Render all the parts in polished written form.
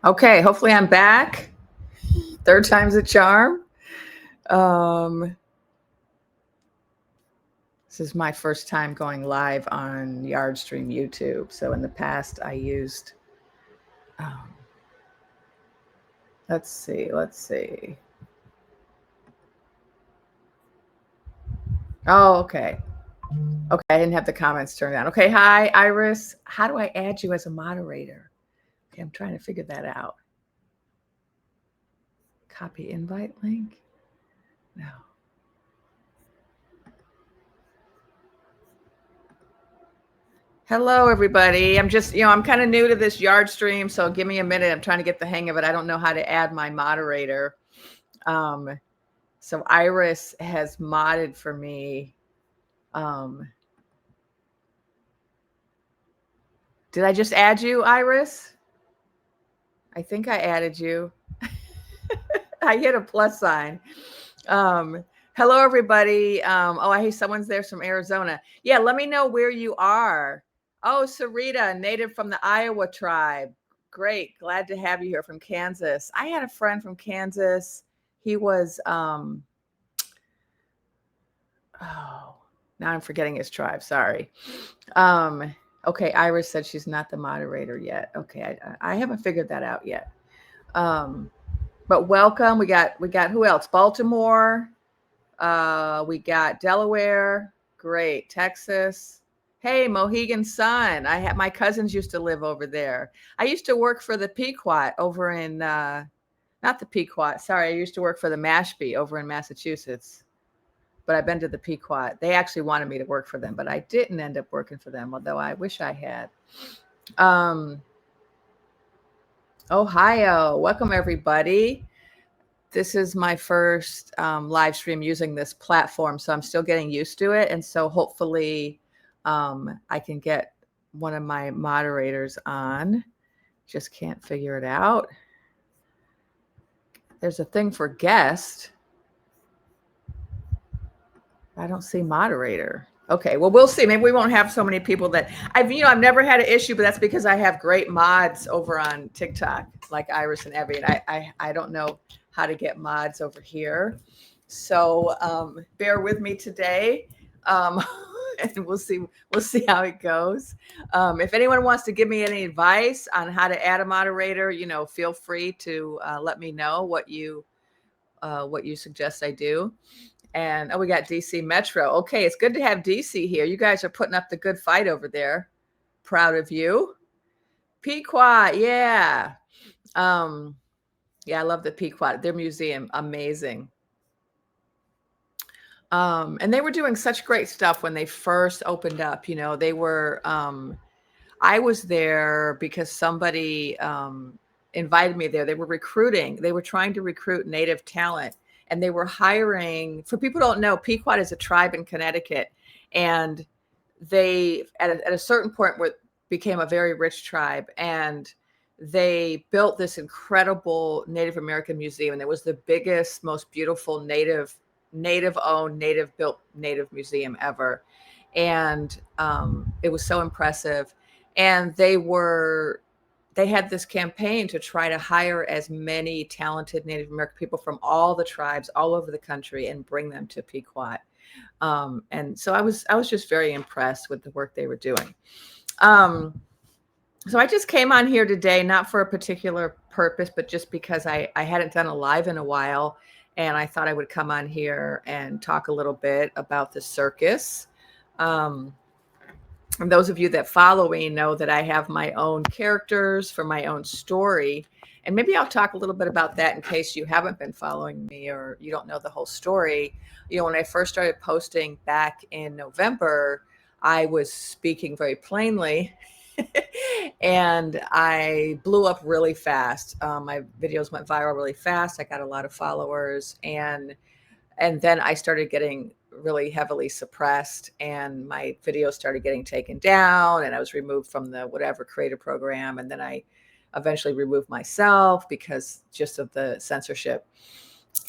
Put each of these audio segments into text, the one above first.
Okay, hopefully I'm back. Third time's a charm. This is my first time going live on Yardstream YouTube. So in the past, I used, let's see. Oh, okay. Okay, I didn't have the comments turned on. Okay, hi, Iris. How do I add you as a moderator? Okay, I'm trying to figure that out. Copy invite link? No. Hello, everybody. I'm just, I'm kind of new to this Yardstream, so give me a minute. I'm trying to get the hang of it. I don't know how to add my moderator. So Iris has modded for me. Did I just add you, Iris? I think I added you. I hit a plus sign. Hello, everybody. I hear someone's there from Arizona. Yeah, let me know where you are. Oh, Sarita, native from the Iowa tribe. Great. Glad to have you here from Kansas. I had a friend from Kansas. He was, now I'm forgetting his tribe. Sorry. Okay, Iris said she's not the moderator yet. Okay, I haven't figured that out yet. But welcome. We got who else? Baltimore. We got Delaware. Great. Texas. Hey, Mohegan Sun. My cousins used to live over there. I used to work for the Pequot over in not the Pequot. Sorry, I used to work for the Mashpee over in Massachusetts. But I've been to the Pequot. They actually wanted me to work for them, but I didn't end up working for them, although I wish I had. Ohio. Welcome, everybody. This is my first live stream using this platform, so I'm still getting used to it. And so hopefully I can get one of my moderators on. Just can't figure it out. There's a thing for guest. I don't see moderator. Okay, well, we'll see. Maybe we won't have so many people that I've never had an issue, but that's because I have great mods over on TikTok, like Iris and Evie, and I don't know how to get mods over here. So bear with me today. And we'll see how it goes. If anyone wants to give me any advice on how to add a moderator, feel free to let me know what you suggest I do. And we got DC Metro. Okay, it's good to have DC here. You guys are putting up the good fight over there. Proud of you. Pequot, yeah. Yeah, I love the Pequot. Their museum, amazing. And they were doing such great stuff when they first opened up. They were. I was there because somebody invited me there. They were recruiting. They were trying to recruit Native talent. And they were hiring, for people who don't know, Pequot is a tribe in Connecticut. And they, at a certain point, became a very rich tribe. And they built this incredible Native American museum. And it was the biggest, most beautiful Native-owned, Native-built Native museum ever. And it was so impressive. And they had this campaign to try to hire as many talented Native American people from all the tribes all over the country and bring them to Pequot. And so I was just very impressed with the work they were doing. So I just came on here today, not for a particular purpose, but just because I hadn't done a live in a while. And I thought I would come on here and talk a little bit about the circus. And those of you that follow me know that I have my own characters for my own story. And maybe I'll talk a little bit about that in case you haven't been following me or you don't know the whole story. When I first started posting back in November, I was speaking very plainly and I blew up really fast. My videos went viral really fast. I got a lot of followers and then I started getting really heavily suppressed and my videos started getting taken down and I was removed from the whatever creator program. And then I eventually removed myself because just of the censorship.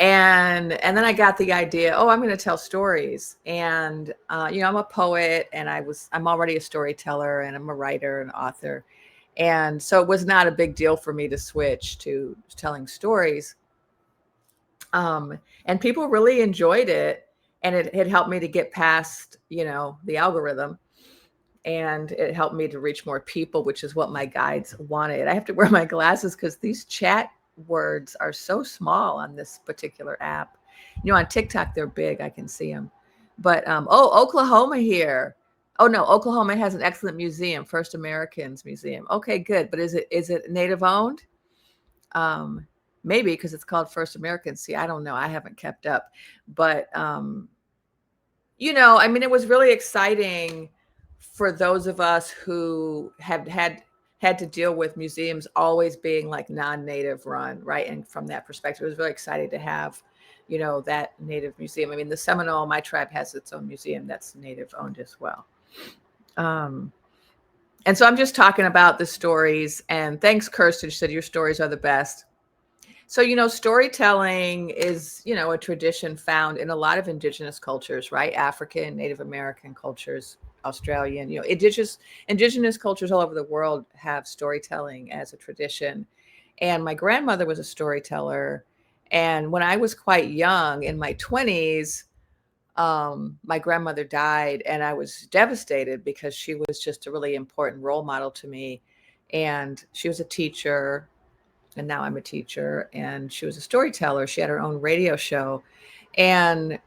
And then I got the idea, I'm going to tell stories. And, I'm a poet and I'm already a storyteller and I'm a writer and author. And so it was not a big deal for me to switch to telling stories. And people really enjoyed it. And it helped me to get past, the algorithm. And it helped me to reach more people, which is what my guides wanted. I have to wear my glasses because these chat words are so small on this particular app. On TikTok, they're big. I can see them. But, Oklahoma here. Oh, no, Oklahoma has an excellent museum, First Americans Museum. Okay, good. But is it Native owned? Maybe because it's called First Americans. See, I don't know. I haven't kept up. But, it was really exciting for those of us who have had to deal with museums always being like non-native run, right? And from that perspective, it was really exciting to have, that native museum. The Seminole, my tribe, has its own museum that's native owned as well. And so I'm just talking about the stories. And thanks, Kirsten. She said your stories are the best. So, storytelling is, a tradition found in a lot of indigenous cultures, right? African, Native American cultures, Australian, indigenous cultures all over the world have storytelling as a tradition. And my grandmother was a storyteller. And when I was quite young, in my 20s, my grandmother died, and I was devastated because she was just a really important role model to me. And she was a teacher, and now I'm a teacher, and she was a storyteller. She had her own radio show. And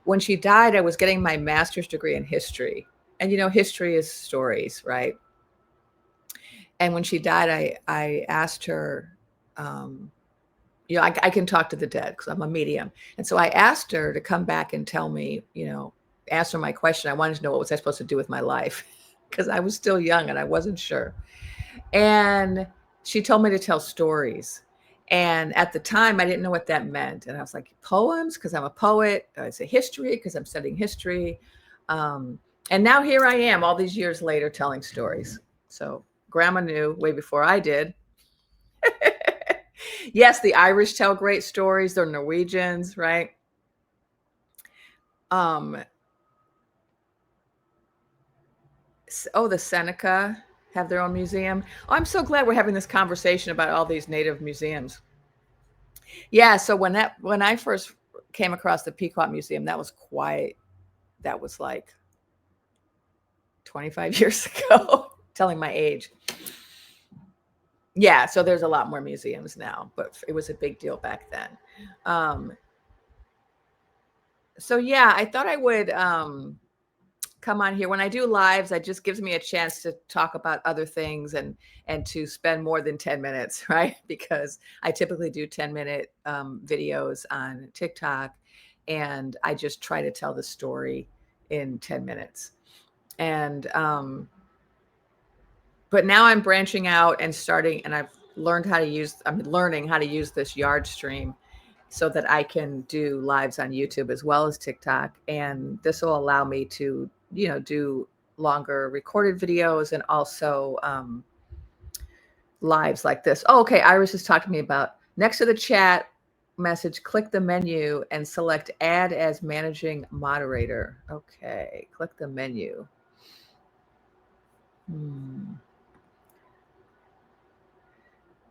when she died, I was getting my master's degree in history. And, history is stories, right? And when she died, I asked her, I can talk to the dead because I'm a medium. And so I asked her to come back and tell me, answer my question. I wanted to know what was I supposed to do with my life because I was still young and I wasn't sure. And she told me to tell stories. And at the time, I didn't know what that meant. And I was like, poems, because I'm a poet. I say history, because I'm studying history. And now here I am all these years later telling stories. So grandma knew way before I did. Yes, the Irish tell great stories. They're Norwegians, right? The Seneca have their own museum. Oh, I'm so glad we're having this conversation about all these native museums. Yeah, so when I first came across the Pequot Museum, that was like 25 years ago, telling my age. Yeah, so there's a lot more museums now, but it was a big deal back then. So yeah, I thought I would come on here. When I do lives, it just gives me a chance to talk about other things and to spend more than 10 minutes, right? Because I typically do 10-minute videos on TikTok, and I just try to tell the story in 10 minutes. And but now I'm branching out and starting, and I'm learning how to use this yard stream so that I can do lives on YouTube as well as TikTok. And this will allow me to, do longer recorded videos and also lives like this. Oh, okay. Iris is talking to me about next to the chat message, click the menu and select add as managing moderator. Okay. Click the menu.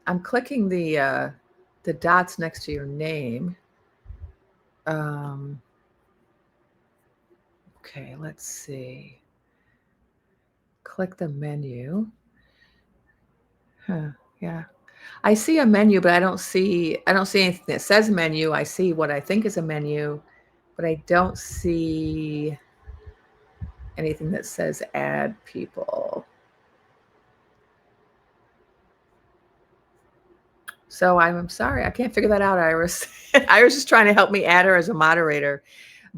I'm clicking the dots next to your name. Okay, let's see. Click the menu. Yeah. I see a menu, but I don't see anything that says menu. I see what I think is a menu, but I don't see anything that says add people. So I'm sorry, I can't figure that out, Iris. Iris is trying to help me add her as a moderator,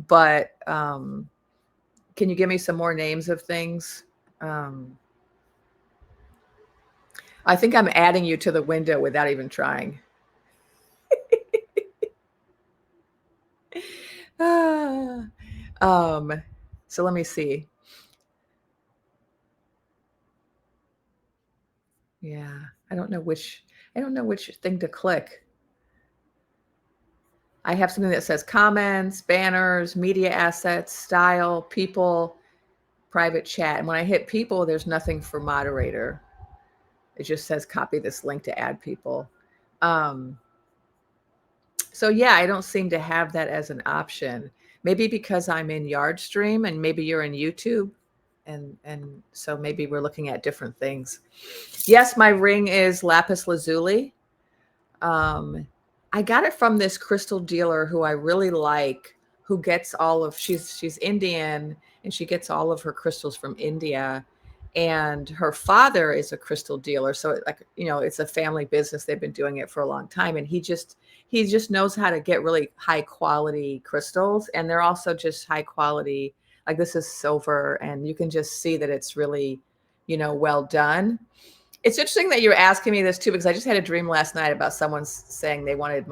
but can you give me some more names of things? I think I'm adding you to the window without even trying. So let me see. Yeah, I don't know which thing to click. I have something that says comments, banners, media assets, style, people, private chat. And when I hit people, there's nothing for moderator. It just says copy this link to add people. So yeah, I don't seem to have that as an option. Maybe because I'm in Yardstream and maybe you're in YouTube. And so maybe we're looking at different things. Yes, my ring is lapis lazuli. I got it from this crystal dealer who I really like, who gets all of, she's Indian and she gets all of her crystals from India. And her father is a crystal dealer. So it's a family business. They've been doing it for a long time. And he just knows how to get really high quality crystals. And they're also just high quality. Like this is silver and you can just see that it's really, well done. It's interesting that you're asking me this too, because I just had a dream last night about someone saying they wanted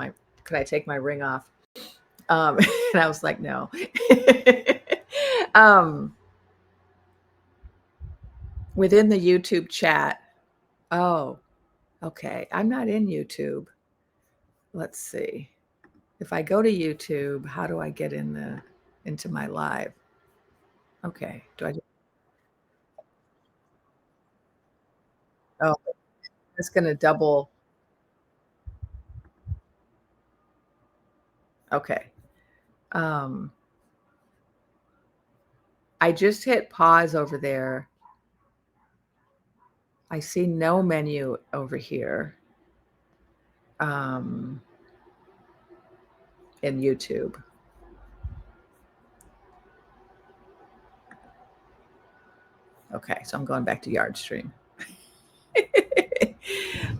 could I take my ring off? And I was like, no. Within the YouTube chat. Oh, okay. I'm not in YouTube. Let's see. If I go to YouTube, how do I get into my live? Okay. Oh, it's going to double. Okay. I just hit pause over there. I see no menu over here. In YouTube. Okay, so I'm going back to Yardstream.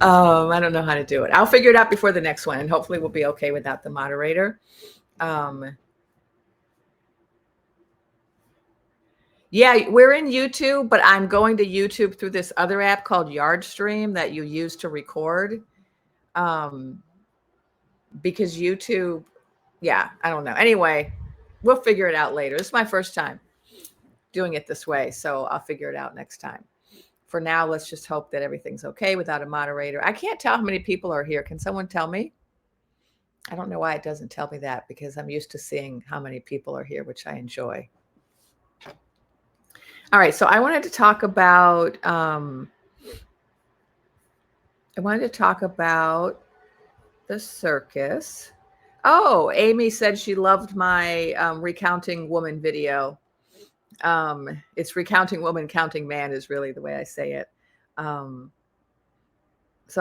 I don't know how to do it. I'll figure it out before the next one, and hopefully we'll be okay without the moderator. Yeah, we're in YouTube, but I'm going to YouTube through this other app called Yardstream that you use to record. Because YouTube, yeah, I don't know. Anyway, we'll figure it out later. This is my first time doing it this way, so I'll figure it out next time. For now, let's just hope that everything's okay without a moderator. I can't tell how many people are here. Can someone tell me? I don't know why it doesn't tell me that, because I'm used to seeing how many people are here, which I enjoy. All right, so I wanted to talk about the circus. Oh, Amy said she loved my recounting woman video. It's recounting woman, counting man is really the way I say it. So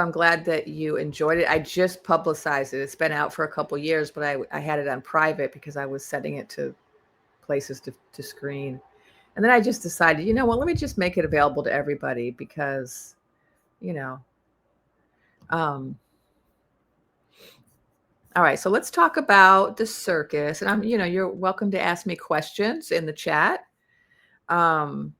I'm glad that you enjoyed it. I just publicized it. It's been out for a couple years, but I had it on private because I was setting it to places to screen. And then I just decided, let me just make it available to everybody because, all right, so let's talk about the circus. And you're welcome to ask me questions in the chat. And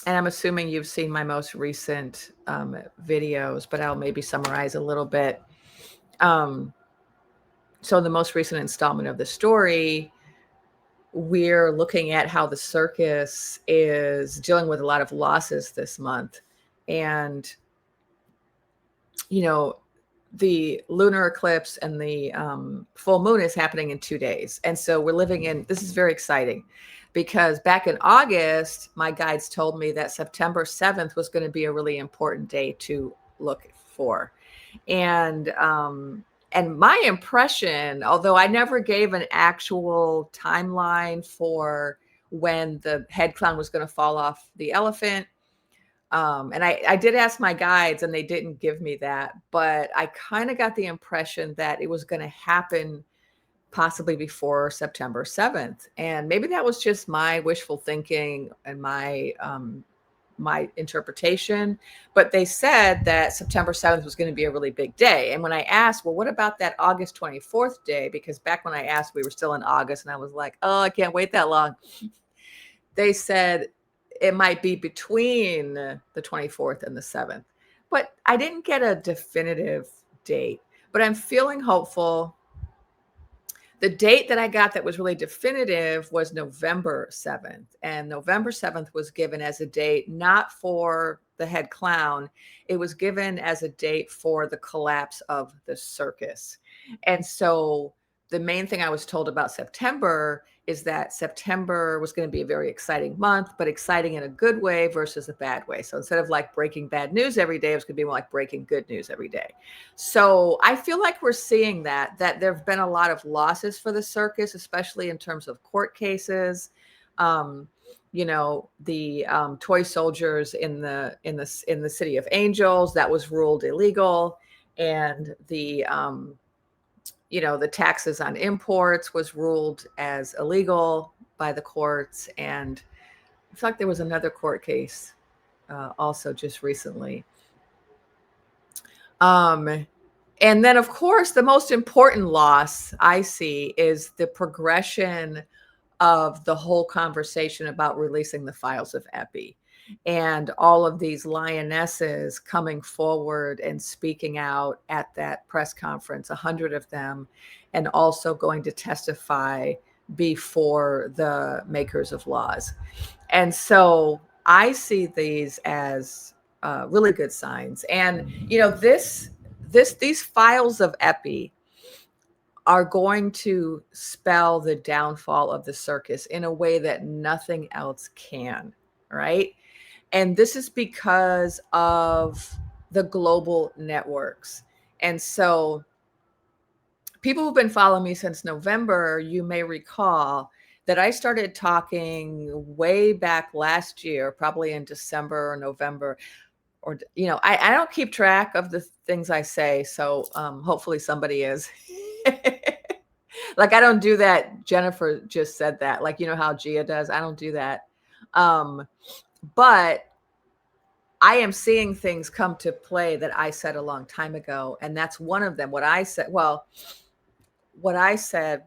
I'm assuming you've seen my most recent videos, but I'll maybe summarize a little bit. So the most recent installment of the story, we're looking at how the circus is dealing with a lot of losses this month. And, the lunar eclipse and the full moon is happening in 2 days. And so we're this is very exciting because back in August, my guides told me that September 7th was going to be a really important day to look for. And my impression, although I never gave an actual timeline for when the head clown was going to fall off the elephant, and I did ask my guides and they didn't give me that, but I kind of got the impression that it was going to happen possibly before September 7th. And maybe that was just my wishful thinking and my interpretation, but they said that September 7th was going to be a really big day. And when I asked, well, what about that August 24th day? Because back when I asked, we were still in August and I was like, oh, I can't wait that long. They said it might be between the 24th and the 7th, but I didn't get a definitive date, but I'm feeling hopeful. The date that I got that was really definitive was November 7th. And November 7th was given as a date, not for the head clown. It was given as a date for the collapse of the circus. And so the main thing I was told about September is that September was going to be a very exciting month, but exciting in a good way versus a bad way. So instead of like breaking bad news every day, it was going to be more like breaking good news every day. So I feel like we're seeing that there have been a lot of losses for the circus, especially in terms of court cases. The toy soldiers in the City of Angels, that was ruled illegal, and the taxes on imports was ruled as illegal by the courts. And I feel like there was another court case also just recently. And then, of course, the most important loss I see is the progression of the whole conversation about releasing the files of Epi, and all of these lionesses coming forward and speaking out at that press conference, 100 of them, and also going to testify before the makers of laws. And so I see these as really good signs. And these files of Epi are going to spell the downfall of the circus in a way that nothing else can, right? And this is because of the global networks. And so people who've been following me since November, you may recall that I started talking way back last year, probably in December or November, or, I don't keep track of the things I say. So hopefully somebody is. Like, I don't do that. Jennifer just said that, like, how Gia does. I don't do that. But I am seeing things come to play that I said a long time ago. And that's one of them. What I said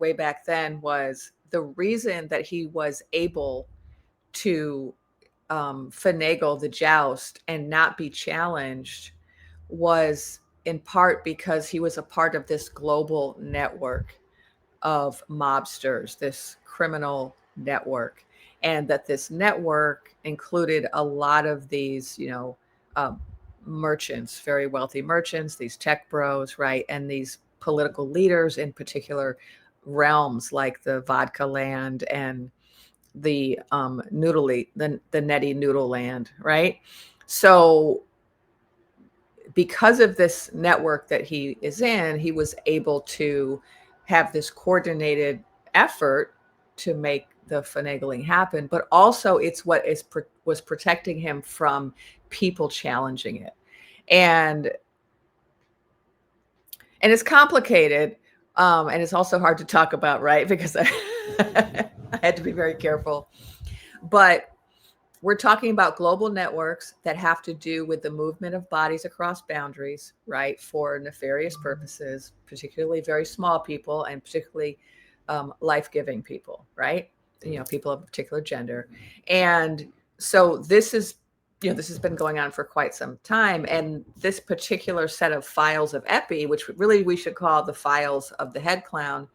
way back then was the reason that he was able to finagle the joust and not be challenged was in part because he was a part of this global network of mobsters, this criminal network, and that this network included a lot of these, merchants, very wealthy merchants, these tech bros, right? And these political leaders in particular realms like the vodka land and the the Netty Noodle land, right? So because of this network that he is in, he was able to have this coordinated effort to make the finagling happen, but also it's what was protecting him from people challenging it. And it's complicated, and it's also hard to talk about, right? Because I had to be very careful. But we're talking about global networks that have to do with the movement of bodies across boundaries, right, for nefarious purposes, particularly very small people and particularly life-giving people, right? People of a particular gender. And so this has been going on for quite some time. And this particular set of files of Epi, which really we should call the files of the head clown,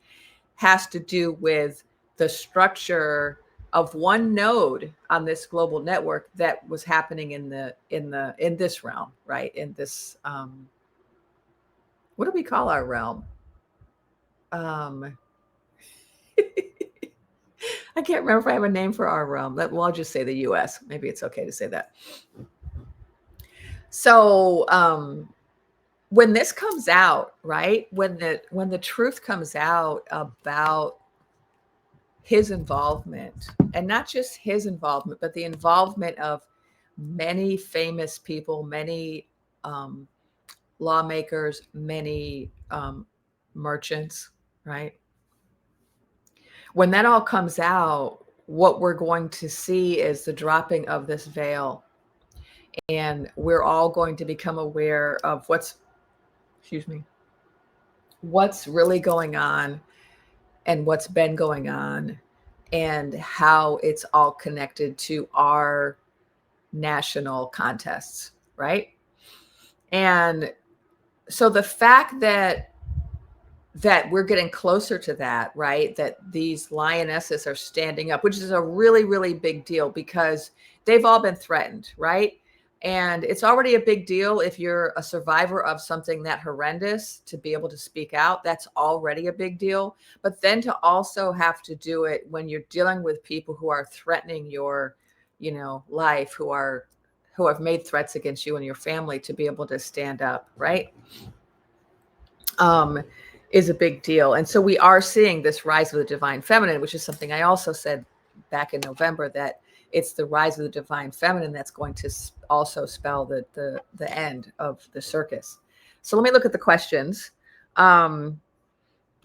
has to do with the structure of one node on this global network that was happening in this realm, right? In this, what do we call our realm? I can't remember if I have a name for our realm. I'll just say the US. Maybe it's okay to say that. So when this comes out, right? When the truth comes out about his involvement, and not just his involvement, but the involvement of many famous people, many lawmakers, many merchants, right? When that all comes out, what we're going to see is the dropping of this veil. And we're all going to become aware of what's really going on and what's been going on and how it's all connected to our national contests, right? And so the fact that we're getting closer to that, right? That these lionesses are standing up, which is a really, really big deal because they've all been threatened, right? And it's already a big deal if you're a survivor of something that horrendous to be able to speak out. That's already a big deal. But then to also have to do it when you're dealing with people who are threatening your, life, who have made threats against you and your family, to be able to stand up, right? Is a big deal. And so we are seeing this rise of the divine feminine, which is something I also said back in November, that it's the rise of the divine feminine that's going to also spell the end of the circus. So let me look at the questions. So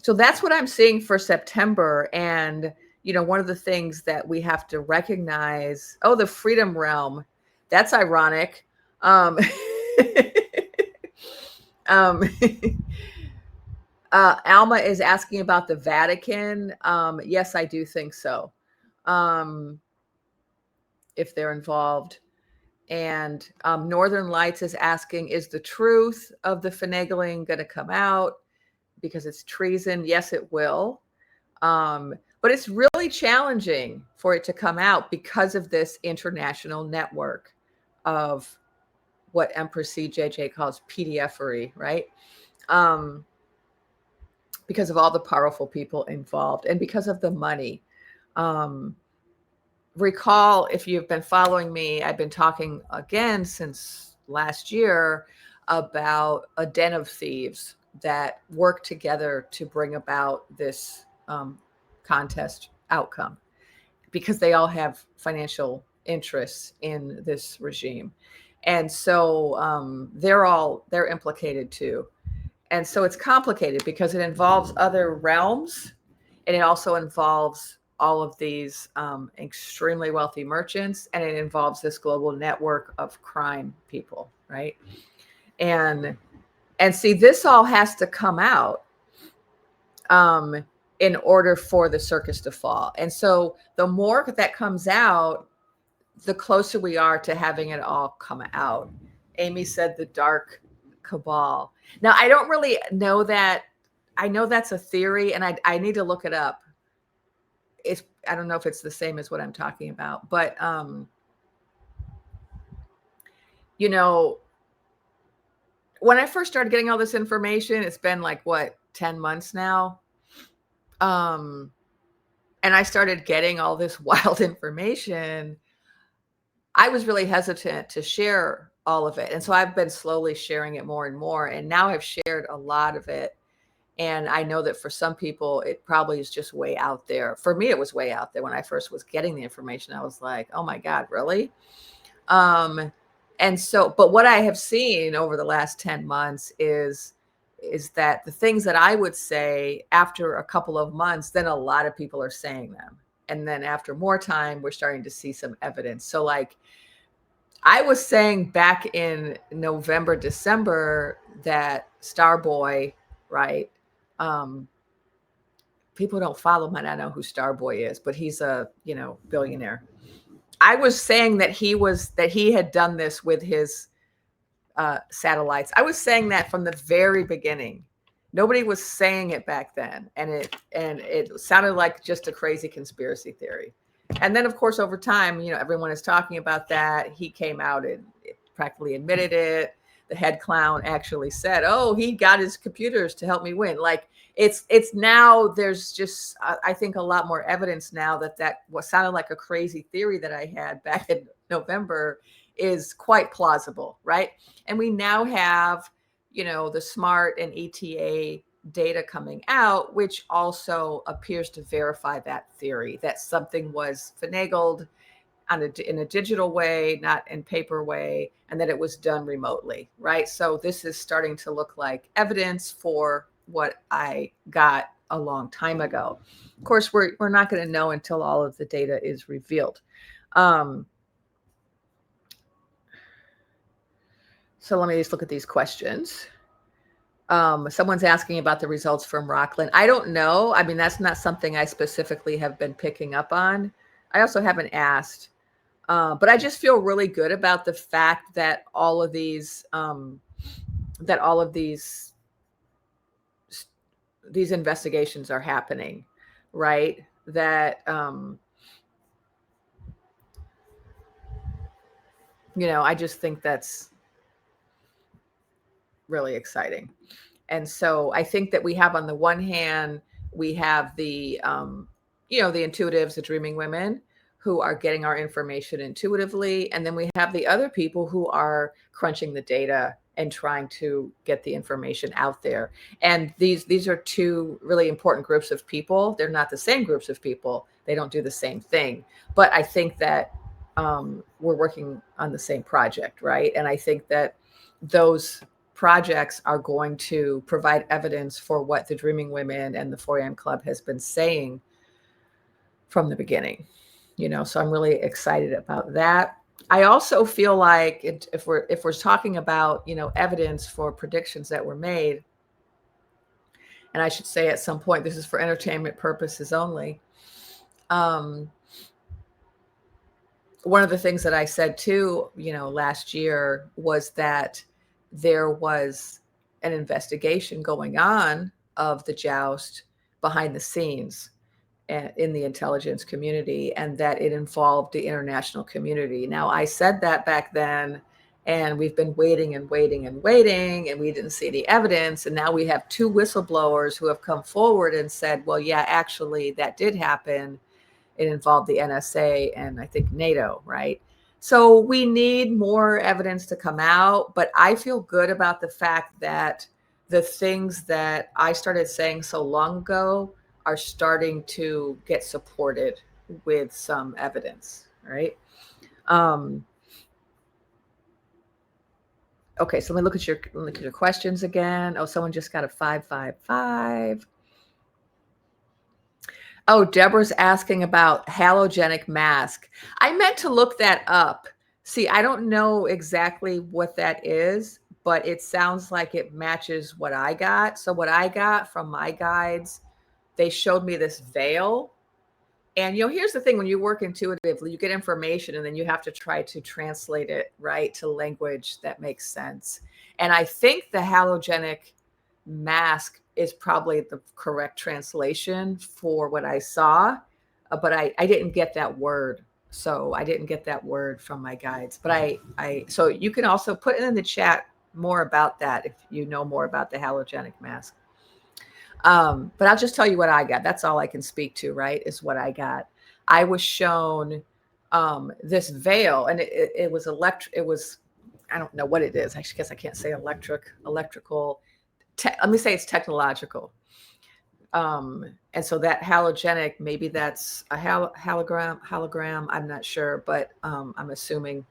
that's what I'm seeing for September. And, one of the things that we have to recognize, the freedom realm, that's ironic. Alma is asking about the Vatican. Yes, I do think so. If they're involved. And Northern Lights is asking, is the truth of the finagling going to come out because it's treason? Yes, it will. But it's really challenging for it to come out because of this international network of what Empress CJJ calls PDFery, right? Because of all the powerful people involved and because of the money. Recall, if you've been following me, I've been talking again since last year about a den of thieves that work together to bring about this contest outcome, because they all have financial interests in this regime. And so they're implicated too. And so it's complicated because it involves other realms, and it also involves all of these extremely wealthy merchants, and it involves this global network of crime people, right? And see, this all has to come out in order for the circus to fall. And so the more that comes out, the closer we are to having it all come out. Amy said the dark cabal. Now, I don't really know that. I know that's a theory, and I need to look it up. I don't know if it's the same as what I'm talking about, but when I first started getting all this information, it's been like 10 months now. And I started getting all this wild information. I was really hesitant to share all of it. And so I've been slowly sharing it more and more. And now I've shared a lot of it. And I know that for some people, it probably is just way out there. For me, it was way out there. When I first was getting the information, I was like, oh my God, really? And so, but what I have seen over the last 10 months is that the things that I would say after a couple of months, then a lot of people are saying them. And then after more time, we're starting to see some evidence. So like I was saying back in November, December, that Starboy, right? People don't follow him, and I know who Starboy is, but he's a, billionaire. I was saying that he had done this with his satellites. I was saying that from the very beginning. Nobody was saying it back then, and it sounded like just a crazy conspiracy theory. And then, of course, over time, everyone is talking about that. He came out and practically admitted it. The head clown actually said, "Oh, he got his computers to help me win." Like it's now there's just I think a lot more evidence now that what sounded like a crazy theory that I had back in November is quite plausible, right? And we now have, the SMART and ETA data coming out, which also appears to verify that theory that something was finagled in a digital way, not in paper way, and that it was done remotely, right? So this is starting to look like evidence for what I got a long time ago. Of course, we're not going to know until all of the data is revealed. So let me just look at these questions. Someone's asking about the results from Rockland. I don't know. I mean, that's not something I specifically have been picking up on. I also haven't asked. But I just feel really good about the fact that all of these investigations are happening, right? That I just think that's really exciting. And so I think that we have, on the one hand, we have the, the intuitives, the dreaming women who are getting our information intuitively. And then we have the other people who are crunching the data and trying to get the information out there. And these are two really important groups of people. They're not the same groups of people. They don't do the same thing. But I think that we're working on the same project, right? And I think that those projects are going to provide evidence for what the Dreaming Women and the 4am Club has been saying from the beginning. So I'm really excited about that. I also feel like if we're talking about, evidence for predictions that were made, and I should say at some point, this is for entertainment purposes only. One of the things that I said too, last year was that there was an investigation going on of the joust behind the scenes in the intelligence community, and that it involved the international community. Now, I said that back then, and we've been waiting and waiting and waiting, and we didn't see any evidence. And now we have two whistleblowers who have come forward and said, well, yeah, actually, that did happen. It involved the NSA and I think NATO, right? So we need more evidence to come out, but I feel good about the fact that the things that I started saying so long ago are starting to get supported with some evidence, right? Okay, so let me look at your questions again. Oh, someone just got a 555. Oh, Deborah's asking about halogenic mask. I meant to look that up. See, I don't know exactly what that is, but it sounds like it matches what I got. So what I got from my guides, they showed me this veil. And, here's the thing, when you work intuitively, you get information and then you have to try to translate it, right, to language that makes sense. And I think the halogenic mask is probably the correct translation for what I saw, but I didn't get that word. So I didn't get that word from my guides, but so you can also put in the chat more about that if you know more about the halogenic mask. But I'll just tell you what I got. That's all I can speak to, right? Is what I got. I was shown this veil, and it was It was, I don't know what it is. I guess I can't say electrical. Let me say it's technological. And so that halogenic, maybe that's a hologram. I'm not sure, but I'm assuming.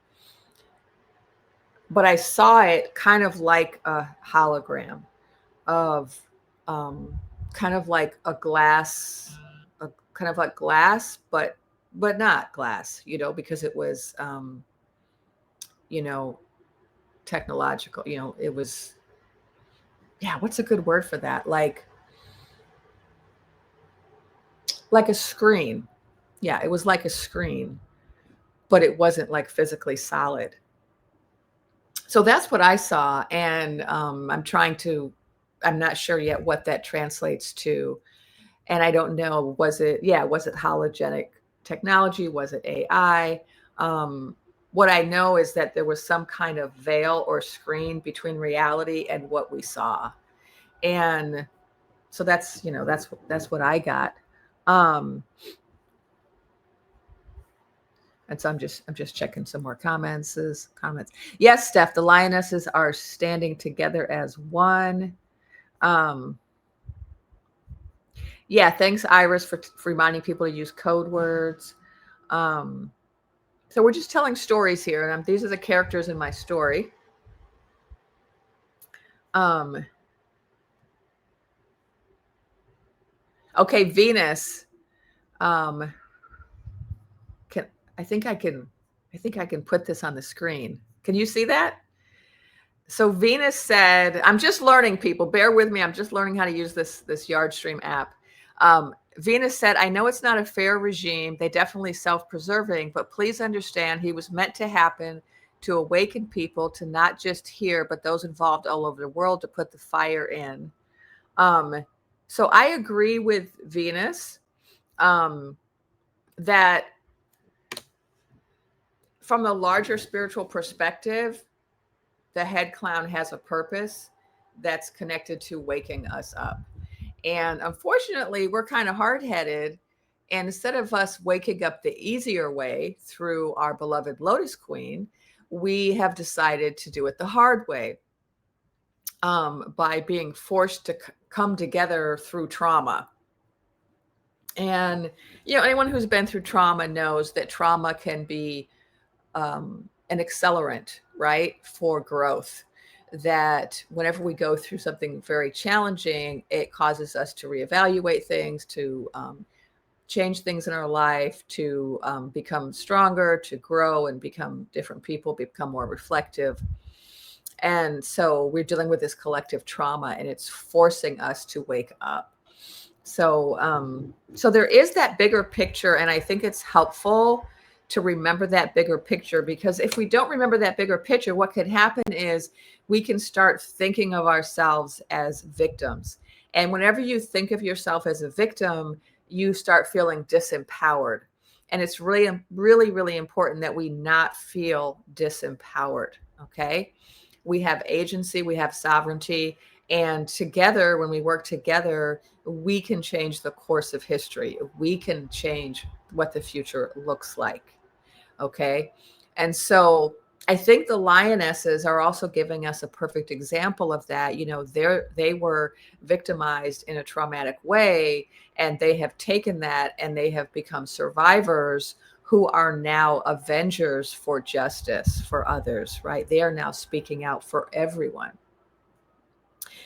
But I saw it kind of like a hologram of kind of like a glass, kind of like glass, but not glass, because it was, technological. It was, yeah. What's a good word for that? Like a screen. Yeah, it was like a screen, but it wasn't like physically solid. So that's what I saw, and I'm not sure yet what that translates to. And I don't know, was it halogenic technology? Was it AI? What I know is that there was some kind of veil or screen between reality and what we saw. And so that's what I got. And so I'm just checking some more comments. Yes, Steph, the lionesses are standing together as one. Yeah, thanks, Iris, for reminding people to use code words. So we're just telling stories here, and these are the characters in my story. Okay, Venus. I think I can put this on the screen. Can you see that? So Venus said, I'm just learning, people. Bear with me. I'm just learning how to use this Yardstream app. Venus said, I know it's not a fair regime. They definitely self-preserving, but please understand he was meant to happen to awaken people to not just here, but those involved all over the world to put the fire in. So I agree with Venus that from the larger spiritual perspective, the head clown has a purpose that's connected to waking us up. And unfortunately, we're kind of hard-headed. And instead of us waking up the easier way through our beloved Lotus Queen, we have decided to do it the hard way, by being forced to come together through trauma. And, anyone who's been through trauma knows that trauma can be an accelerant, right, for growth. That whenever we go through something very challenging, it causes us to reevaluate things, to change things in our life, to become stronger, to grow and become different people, become more reflective. And so we're dealing with this collective trauma, and it's forcing us to wake up. So there is that bigger picture, and I think it's helpful to remember that bigger picture, because if we don't remember that bigger picture, what could happen is we can start thinking of ourselves as victims. And whenever you think of yourself as a victim, you start feeling disempowered. And it's really, really, really important that we not feel disempowered. Okay. We have agency, we have sovereignty, and together, when we work together, we can change the course of history. We can change what the future looks like. Okay. And so I think the lionesses are also giving us a perfect example of that. They were victimized in a traumatic way, and they have taken that and they have become survivors who are now avengers for justice for others, right? They are now speaking out for everyone.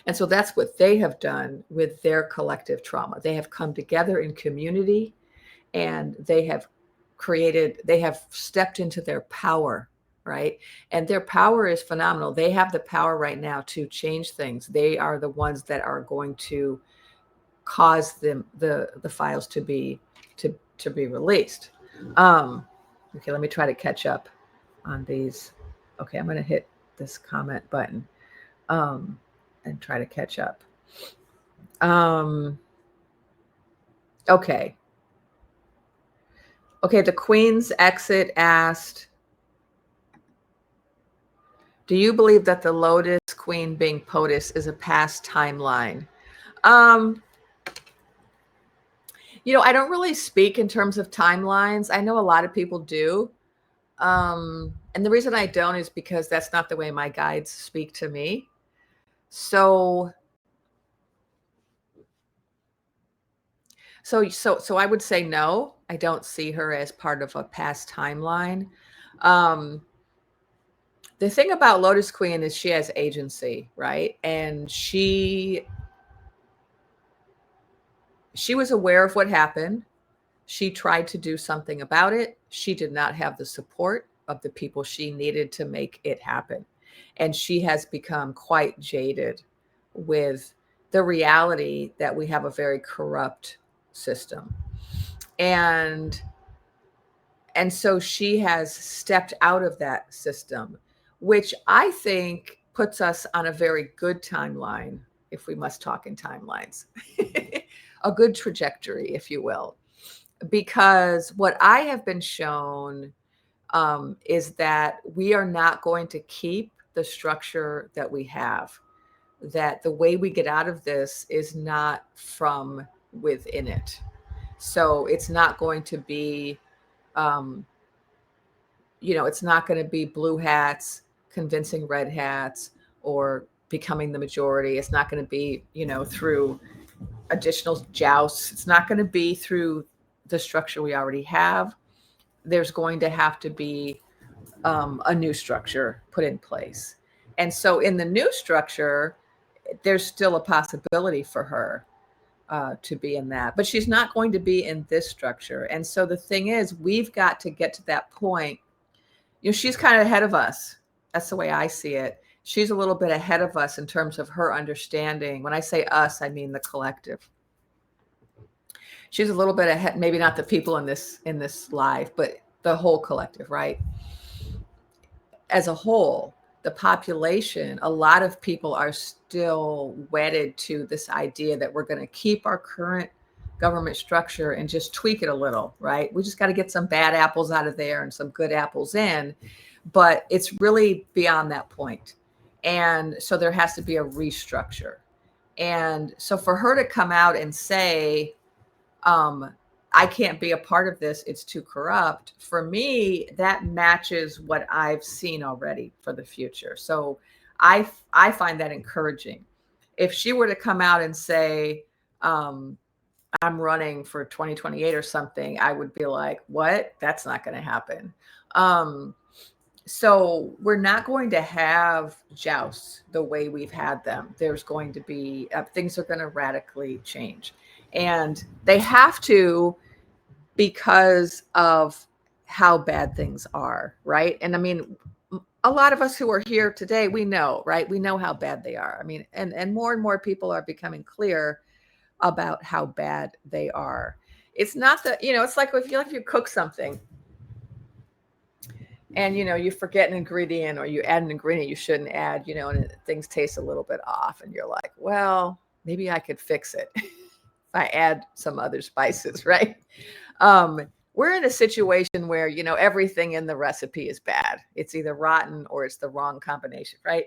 And so that's what they have done with their collective trauma. They have come together in community, and they have stepped into their power, right? And their power is phenomenal. They have the power right now to change things. They are the ones that are going to cause the files to be released. Okay, let me try to catch up on these. Okay, I'm going to hit this comment button and try to catch up. Okay. Okay, the Queen's Exit asked, do you believe that the Lotus Queen being POTUS is a past timeline? I don't really speak in terms of timelines. I know a lot of people do. And the reason I don't is because that's not the way my guides speak to me. So I would say no, I don't see her as part of a past timeline. The thing about Lotus Queen is she has agency, right? And she was aware of what happened. She tried to do something about it. She did not have the support of the people she needed to make it happen. And she has become quite jaded with the reality that we have a very corrupt system. And so she has stepped out of that system, which I think puts us on a very good timeline, if we must talk in timelines, a good trajectory, if you will. Because what I have been shown is that we are not going to keep the structure that we have, that the way we get out of this is not from within it. So it's not going to be, it's not going to be blue hats convincing red hats or becoming the majority. It's not going to be, through additional jousts. It's not going to be through the structure we already have. There's going to have to be a new structure put in place. And so in the new structure, there's still a possibility for her to be in that, but she's not going to be in this structure. And so the thing is, we've got to get to that point. She's kind of ahead of us. That's the way I see it. She's a little bit ahead of us in terms of her understanding. When I say us, I mean the collective. She's a little bit ahead, maybe not the people in this live, but the whole collective, right? As a whole, the population, a lot of people are still wedded to this idea that we're going to keep our current government structure and just tweak it a little, right? We just got to get some bad apples out of there and some good apples in, but it's really beyond that point. And so there has to be a restructure. And so for her to come out and say, I can't be a part of this, it's too corrupt, for me, that matches what I've seen already for the future. So I find that encouraging. If she were to come out and say, I'm running for 2028 or something, I would be like, what? That's not going to happen. So we're not going to have jousts the way we've had them. There's going to be, things are going to radically change. And they have to, because of how bad things are, right? And I mean, a lot of us who are here today, we know, right? We know how bad they are. I mean, and more people are becoming clear about how bad they are. It's not that, it's like if you cook something and, you forget an ingredient or you add an ingredient you shouldn't add, and things taste a little bit off and you're like, well, maybe I could fix it if I add some other spices, right? We're in a situation where, everything in the recipe is bad. It's either rotten or it's the wrong combination, right?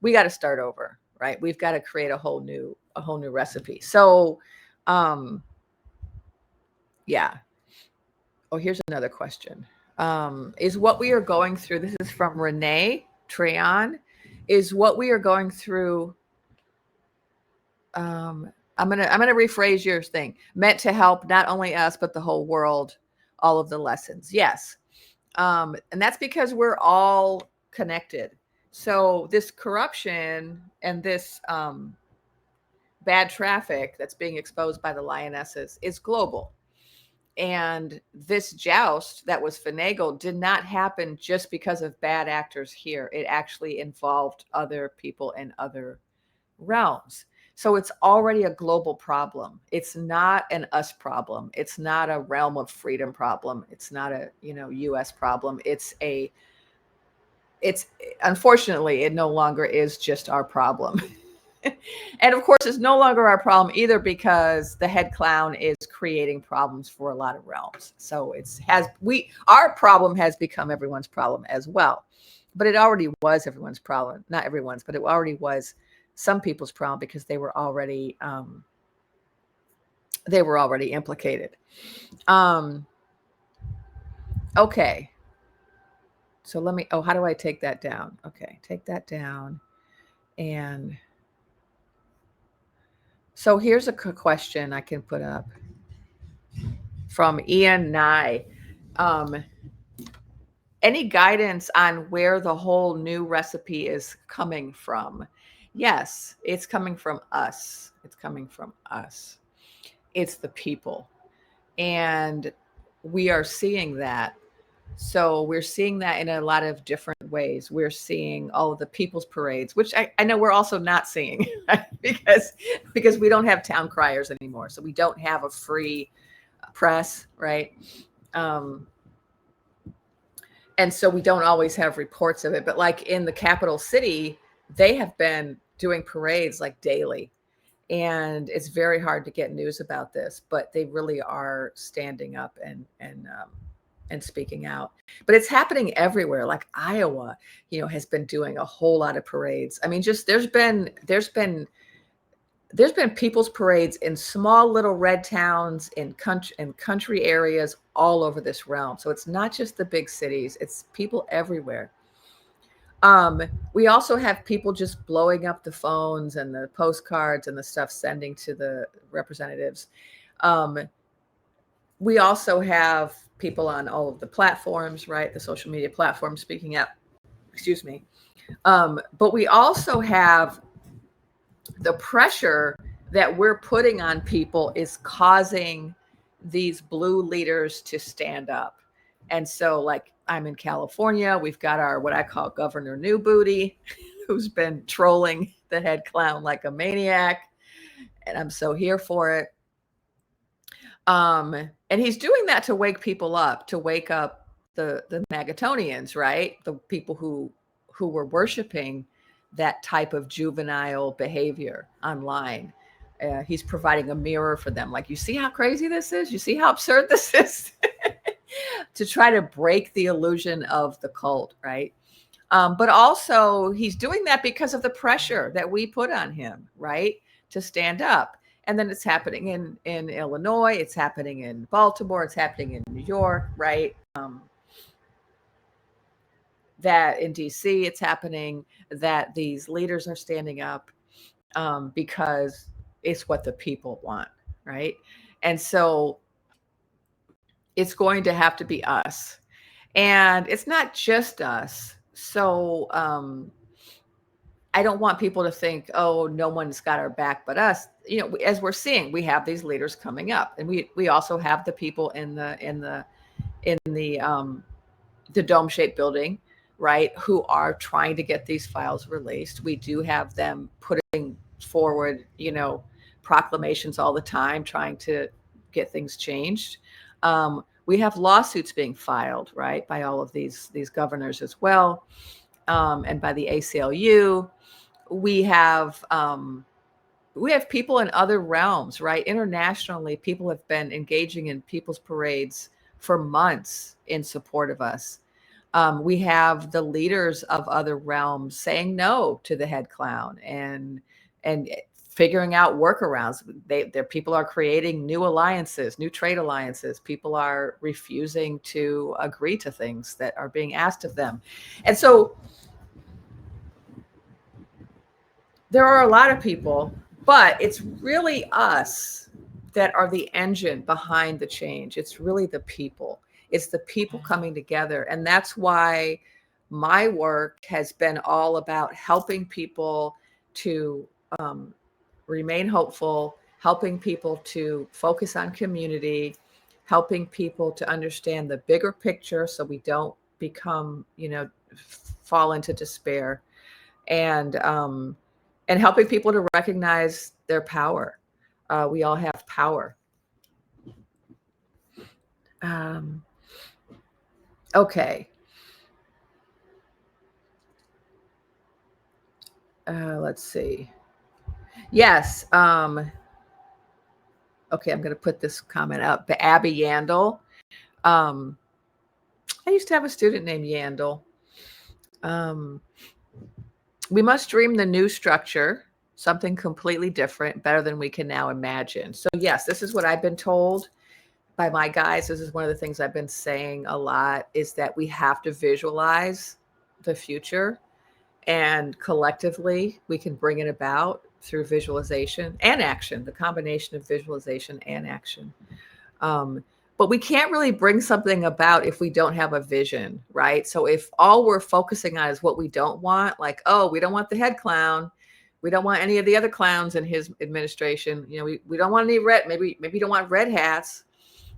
We got to start over, right? We've got to create a whole new recipe. So, yeah. Oh, here's another question. Is what we are going through, this is from Renee Treon, is what we are going through, I'm gonna rephrase your thing, meant to help not only us, but the whole world, all of the lessons. Yes. And that's because we're all connected. So this corruption and this bad traffic that's being exposed by the lionesses is global. And this joust that was finagled did not happen just because of bad actors here. It actually involved other people in other realms. So it's already a global problem. It's not an us problem. It's not a realm of freedom problem. It's not a, US problem. It's unfortunately, it no longer is just our problem. And of course, it's no longer our problem either, because the head clown is creating problems for a lot of realms. So our problem has become everyone's problem as well. But it already was everyone's problem, not everyone's, but it already was some people's problem because they were already implicated. Okay. So how do I take that down? Okay, take that down. And so here's a question I can put up from Ian Nye. Any guidance on where the whole new recipe is coming from? Yes, it's coming from us. It's coming from us. It's the people. And we are seeing that. So we're seeing that in a lot of different ways. We're seeing all of the people's parades, which I know we're also not seeing because we don't have town criers anymore. So we don't have a free press, right? And so we don't always have reports of it. But like in the capital city, they have been doing parades like daily. And it's very hard to get news about this, but they really are standing up and speaking out. But it's happening everywhere. Like Iowa, has been doing a whole lot of parades. I mean, just there's been people's parades in small little red towns in country areas all over this realm. So it's not just the big cities, it's people everywhere. We also have people just blowing up the phones and the postcards and the stuff sending to the representatives. We also have people on all of the platforms, right? The social media platforms speaking out, excuse me. But we also have the pressure that we're putting on people is causing these blue leaders to stand up. And so like I'm in California, we've got our, what I call Governor New Booty, who's been trolling the head clown like a maniac. And I'm so here for it. And he's doing that to wake people up, to wake up the Magatonians, right? The people who were worshiping that type of juvenile behavior online. He's providing a mirror for them. Like, you see how crazy this is? You see how absurd this is? To try to break the illusion of the cult, right? But also, he's doing that because of the pressure that we put on him, right? To stand up. And then it's happening in Illinois, it's happening in Baltimore, it's happening in New York, right? That in DC, it's happening, that these leaders are standing up because it's what the people want, right? And so it's going to have to be us. And it's not just us. So I don't want people to think, oh, no one's got our back but us. You know, as we're seeing, we have these leaders coming up, and we also have the people in the dome-shaped building, right, who are trying to get these files released. We do have them putting forward, you know, proclamations all the time, trying to get things changed. We have lawsuits being filed, right, by all of these governors as well, and by the ACLU. We have people in other realms, right? Internationally, people have been engaging in people's parades for months in support of us. We have the leaders of other realms saying no to the head clown and figuring out workarounds. Their people are creating new alliances, new trade alliances. People are refusing to agree to things that are being asked of them. And so there are a lot of people, but it's really us that are the engine behind the change. It's really the people. It's the people coming together. And that's why my work has been all about helping people to remain hopeful, helping people to focus on community, helping people to understand the bigger picture so we don't become, you know, fall into despair, and helping people to recognize their power. We all have power. Okay. Let's see. Yes. Okay, I'm going to put this comment up. But Abby Yandel. I used to have a student named Yandel. We must dream the new structure, something completely different, better than we can now imagine. So yes, this is what I've been told by my guys. This is one of the things I've been saying a lot, is that we have to visualize the future, and collectively we can bring it about through visualization and action, the combination of visualization and action. But we can't really bring something about if we don't have a vision, right? So if all we're focusing on is what we don't want, like, oh, we don't want the head clown, we don't want any of the other clowns in his administration, you know, we don't want any red, maybe you don't want red hats,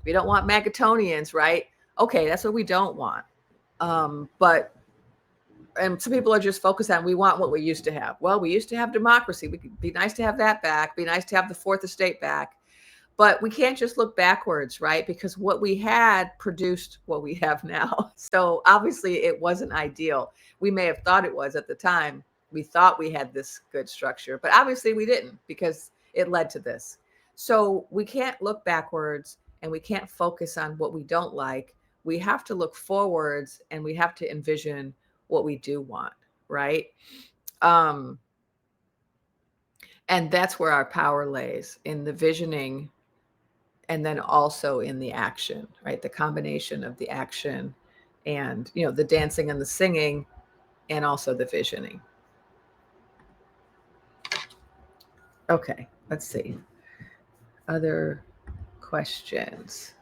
we don't want Magatonians, right? Okay, that's what we don't want. But some people are just focused on, we want what we used to have. Well, we used to have democracy. We could be nice to have that back, be nice to have the fourth estate back. But we can't just look backwards, right? Because what we had produced what we have now. So obviously it wasn't ideal. We may have thought it was at the time. We thought we had this good structure, but obviously we didn't, because it led to this. So we can't look backwards, and we can't focus on what we don't like. We have to look forwards, and we have to envision what we do want, right? And that's where our power lays, in the visioning, and then also in the action, right? The combination of the action and, you know, the dancing and the singing, and also the visioning. Okay, let's see. Other questions?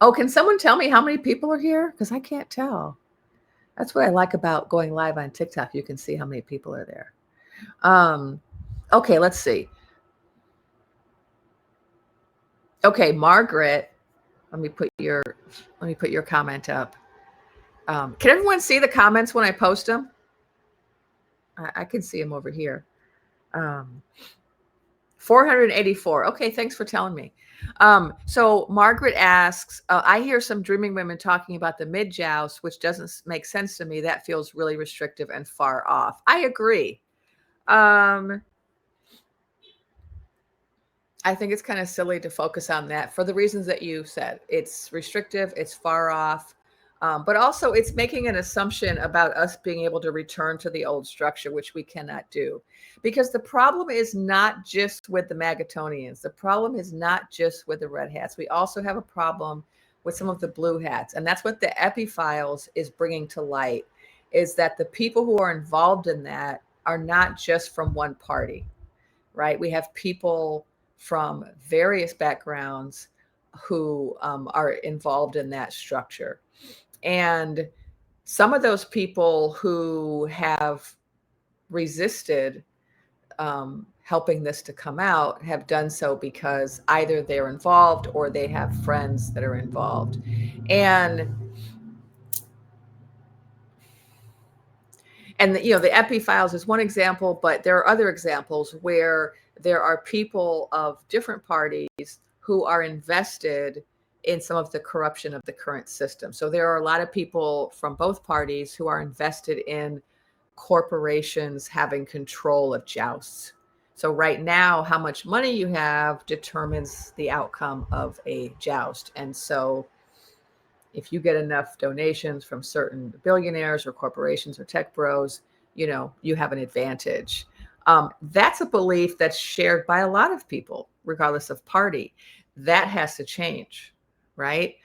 Oh, can someone tell me how many people are here? Because I can't tell. That's what I like about going live on TikTok. You can see how many people are there. Okay, let's see. Okay, Margaret, let me put your comment up. Can everyone see the comments when I post them? I can see them over here. 484. Okay, thanks for telling me. So Margaret asks, I hear some dreaming women talking about the mid-joust, which doesn't make sense to me. That feels really restrictive and far off. I agree. I think it's kind of silly to focus on that for the reasons that you said. It's restrictive, it's far off, but also it's making an assumption about us being able to return to the old structure, which we cannot do. Because the problem is not just with the Magatonians. The problem is not just with the red hats. We also have a problem with some of the blue hats. And that's what the Epiphiles is bringing to light, is that the people who are involved in that are not just from one party, right? We have people from various backgrounds who are involved in that structure. And some of those people who have resisted helping this to come out have done so because either they're involved or they have friends that are involved. And the Epiphiles is one example, but there are other examples where there are people of different parties who are invested in some of the corruption of the current system. So there are a lot of people from both parties who are invested in corporations having control of jousts. So right now, how much money you have determines the outcome of a joust. And so if you get enough donations from certain billionaires or corporations or tech bros, you have an advantage. That's a belief that's shared by a lot of people, regardless of party. That has to change, right?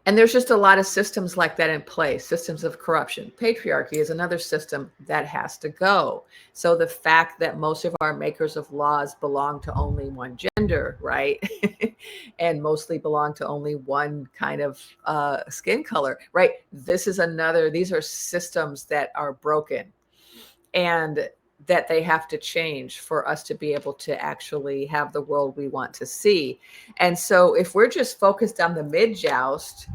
And there's just a lot of systems like that in place, systems of corruption. Patriarchy is another system that has to go. So the fact that most of our makers of laws belong to only one gender, right? And mostly belong to only one kind of skin color, right? These are systems that are broken and that they have to change for us to be able to actually have the world we want to see. And so if we're just focused on the mid-joust,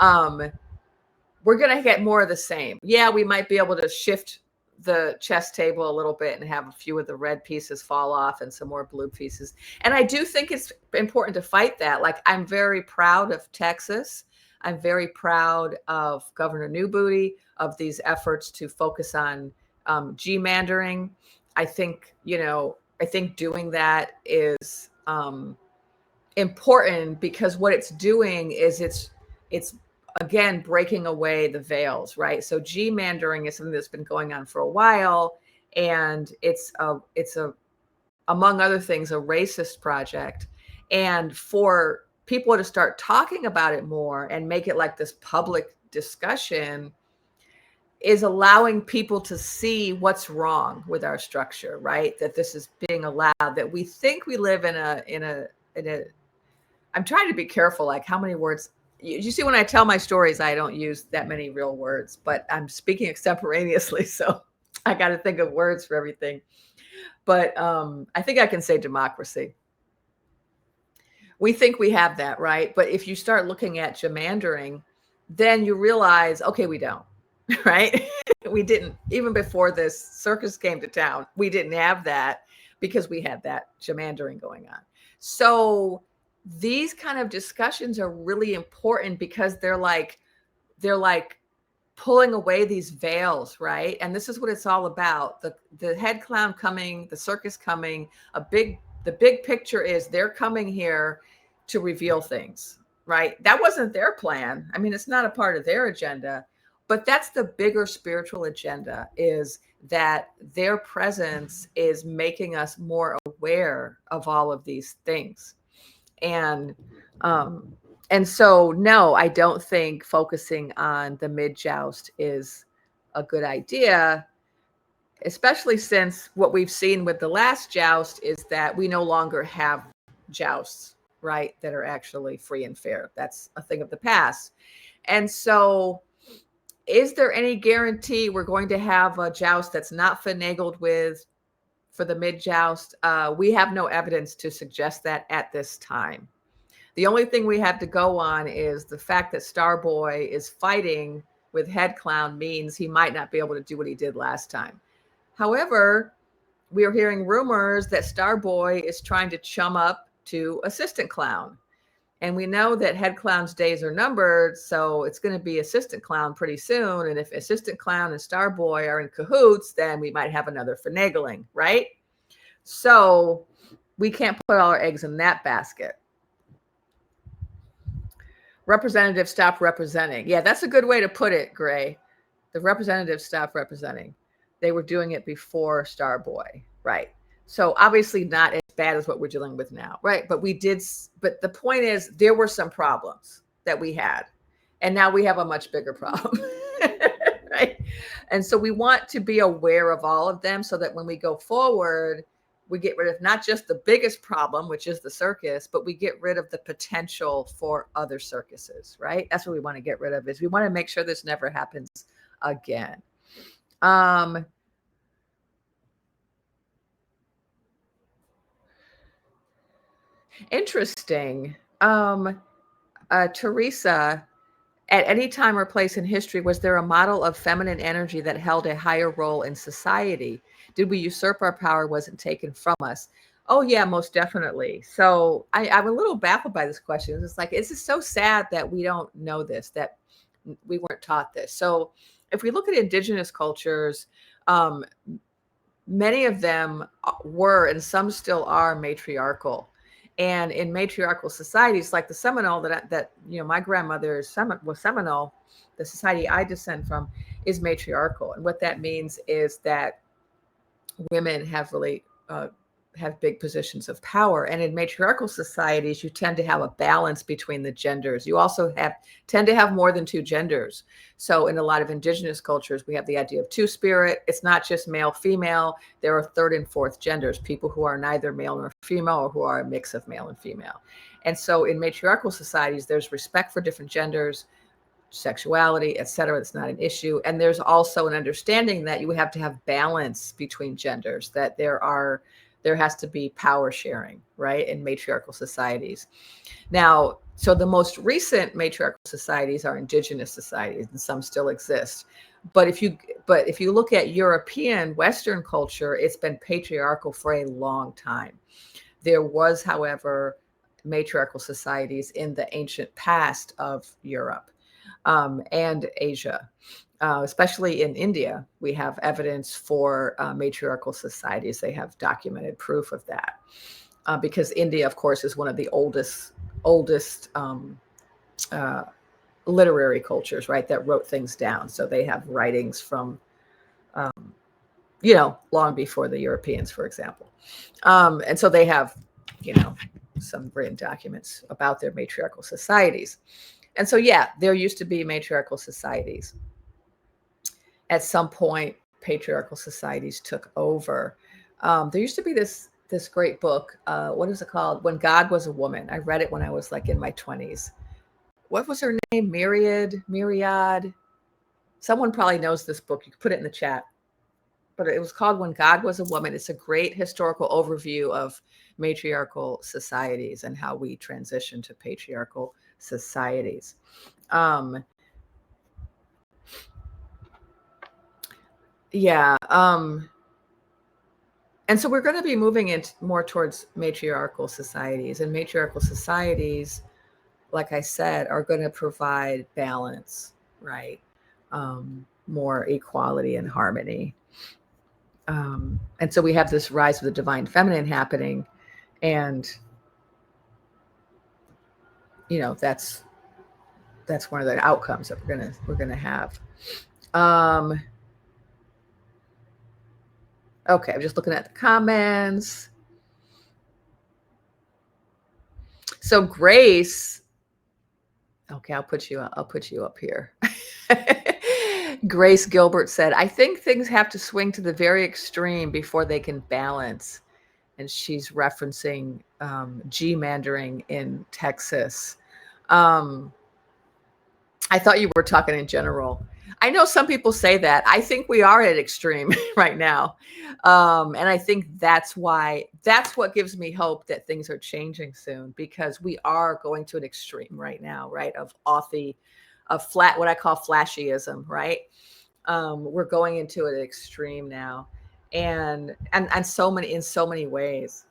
we're going to get more of the same. Yeah, we might be able to shift the chess table a little bit and have a few of the red pieces fall off and some more blue pieces. And I do think it's important to fight that. Like, I'm very proud of Texas. I'm very proud of Governor Newbooty, of these efforts to focus on G-mandering. I think doing that is important, because what it's doing is it's again breaking away the veils, right? So G-mandering is something that's been going on for a while, and it's among other things a racist project. And for people to start talking about it more and make it like this public discussion is allowing people to see what's wrong with our structure, right? That this is being allowed, that we think we live in a I'm trying to be careful, like how many words you see when I tell my stories, I don't use that many real words, but I'm speaking extemporaneously. So I got to think of words for everything. But I think I can say democracy. We think we have that, right? But if you start looking at gerrymandering, then you realize, okay, we don't, right? We didn't, even before this circus came to town, we didn't have that because we had that gerrymandering going on. So these kind of discussions are really important because they're like pulling away these veils, right? And this is what it's all about. The head clown coming, the circus coming, the big picture is they're coming here to reveal things, right? That wasn't their plan. I mean, it's not a part of their agenda, but that's the bigger spiritual agenda, is that their presence is making us more aware of all of these things. And so, no, I don't think focusing on the mid-joust is a good idea, especially since what we've seen with the last joust is that we no longer have jousts, right, that are actually free and fair. That's a thing of the past. And so is there any guarantee we're going to have a joust that's not finagled with for the mid-joust? We have no evidence to suggest that at this time. The only thing we have to go on is the fact that Starboy is fighting with Head Clown means he might not be able to do what he did last time. However, we are hearing rumors that Starboy is trying to chum up to Assistant Clown. And we know that Head Clown's days are numbered, so it's going to be Assistant Clown pretty soon. And if Assistant Clown and Starboy are in cahoots, then we might have another finagling, right? So We can't put all our eggs in that basket. Representatives stop representing. Yeah, that's a good way to put it, Gray. The representatives stopped representing. They were doing it before Starboy, right? So obviously not as bad as what we're dealing with now, right? But the point is there were some problems that we had, and now we have a much bigger problem, right? And so we want to be aware of all of them so that when we go forward, we get rid of not just the biggest problem, which is the circus, but we get rid of the potential for other circuses, right? That's what we want to get rid of. Is we want to make sure this never happens again. Interesting. Teresa, at any time or place in history, was there a model of feminine energy that held a higher role in society? Did we usurp our power? Wasn't taken from us? Oh yeah, most definitely. So I'm a little baffled by this question. It's like, it's just so sad that we don't know this, that we weren't taught this. So if we look at indigenous cultures, many of them were, and some still are, matriarchal. And in matriarchal societies, like the Seminole that my grandmother was Seminole, the society I descend from is matriarchal. And what that means is that women have really have big positions of power. And in matriarchal societies, you tend to have a balance between the genders. You also tend to have more than two genders. So in a lot of indigenous cultures, we have the idea of two-spirit. It's not just male, female. There are third and fourth genders, people who are neither male nor female, or who are a mix of male and female. And so in matriarchal societies, there's respect for different genders, sexuality, etc. It's not an issue. And there's also an understanding that you have to have balance between genders, that there has to be power sharing, right, in matriarchal societies. Now, so the most recent matriarchal societies are indigenous societies, and some still exist. But if you look at European Western culture, it's been patriarchal for a long time. There was, however, matriarchal societies in the ancient past of Europe and Asia. Especially in India, we have evidence for matriarchal societies. They have documented proof of that because India, of course, is one of the oldest literary cultures, right, that wrote things down. So they have writings from, long before the Europeans, for example. And so they have, some written documents about their matriarchal societies. And so, yeah, there used to be matriarchal societies. At some point, patriarchal societies took over. There used to be this great book. What is it called? When God Was a Woman. I read it when I was like in my 20s. What was her name? Myriad. Someone probably knows this book. You can put it in the chat. But it was called When God Was a Woman. It's a great historical overview of matriarchal societies and how we transition to patriarchal societies. Yeah. And so we're going to be moving it more towards matriarchal societies. And matriarchal societies, like I said, are going to provide balance, right? More equality and harmony. And so we have this rise of the divine feminine happening. And, that's one of the outcomes that we're gonna have. Okay, I'm just looking at the comments. So Grace, okay, I'll put you up here. Grace Gilbert said, I think things have to swing to the very extreme before they can balance. And she's referencing G-mandering in Texas. I thought you were talking in general. I know some people say that. I think we are at extreme right now. And I think that's what gives me hope that things are changing soon, because we are going to an extreme right now, right? Of what I call flashyism, right? We're going into an extreme now. And in so many ways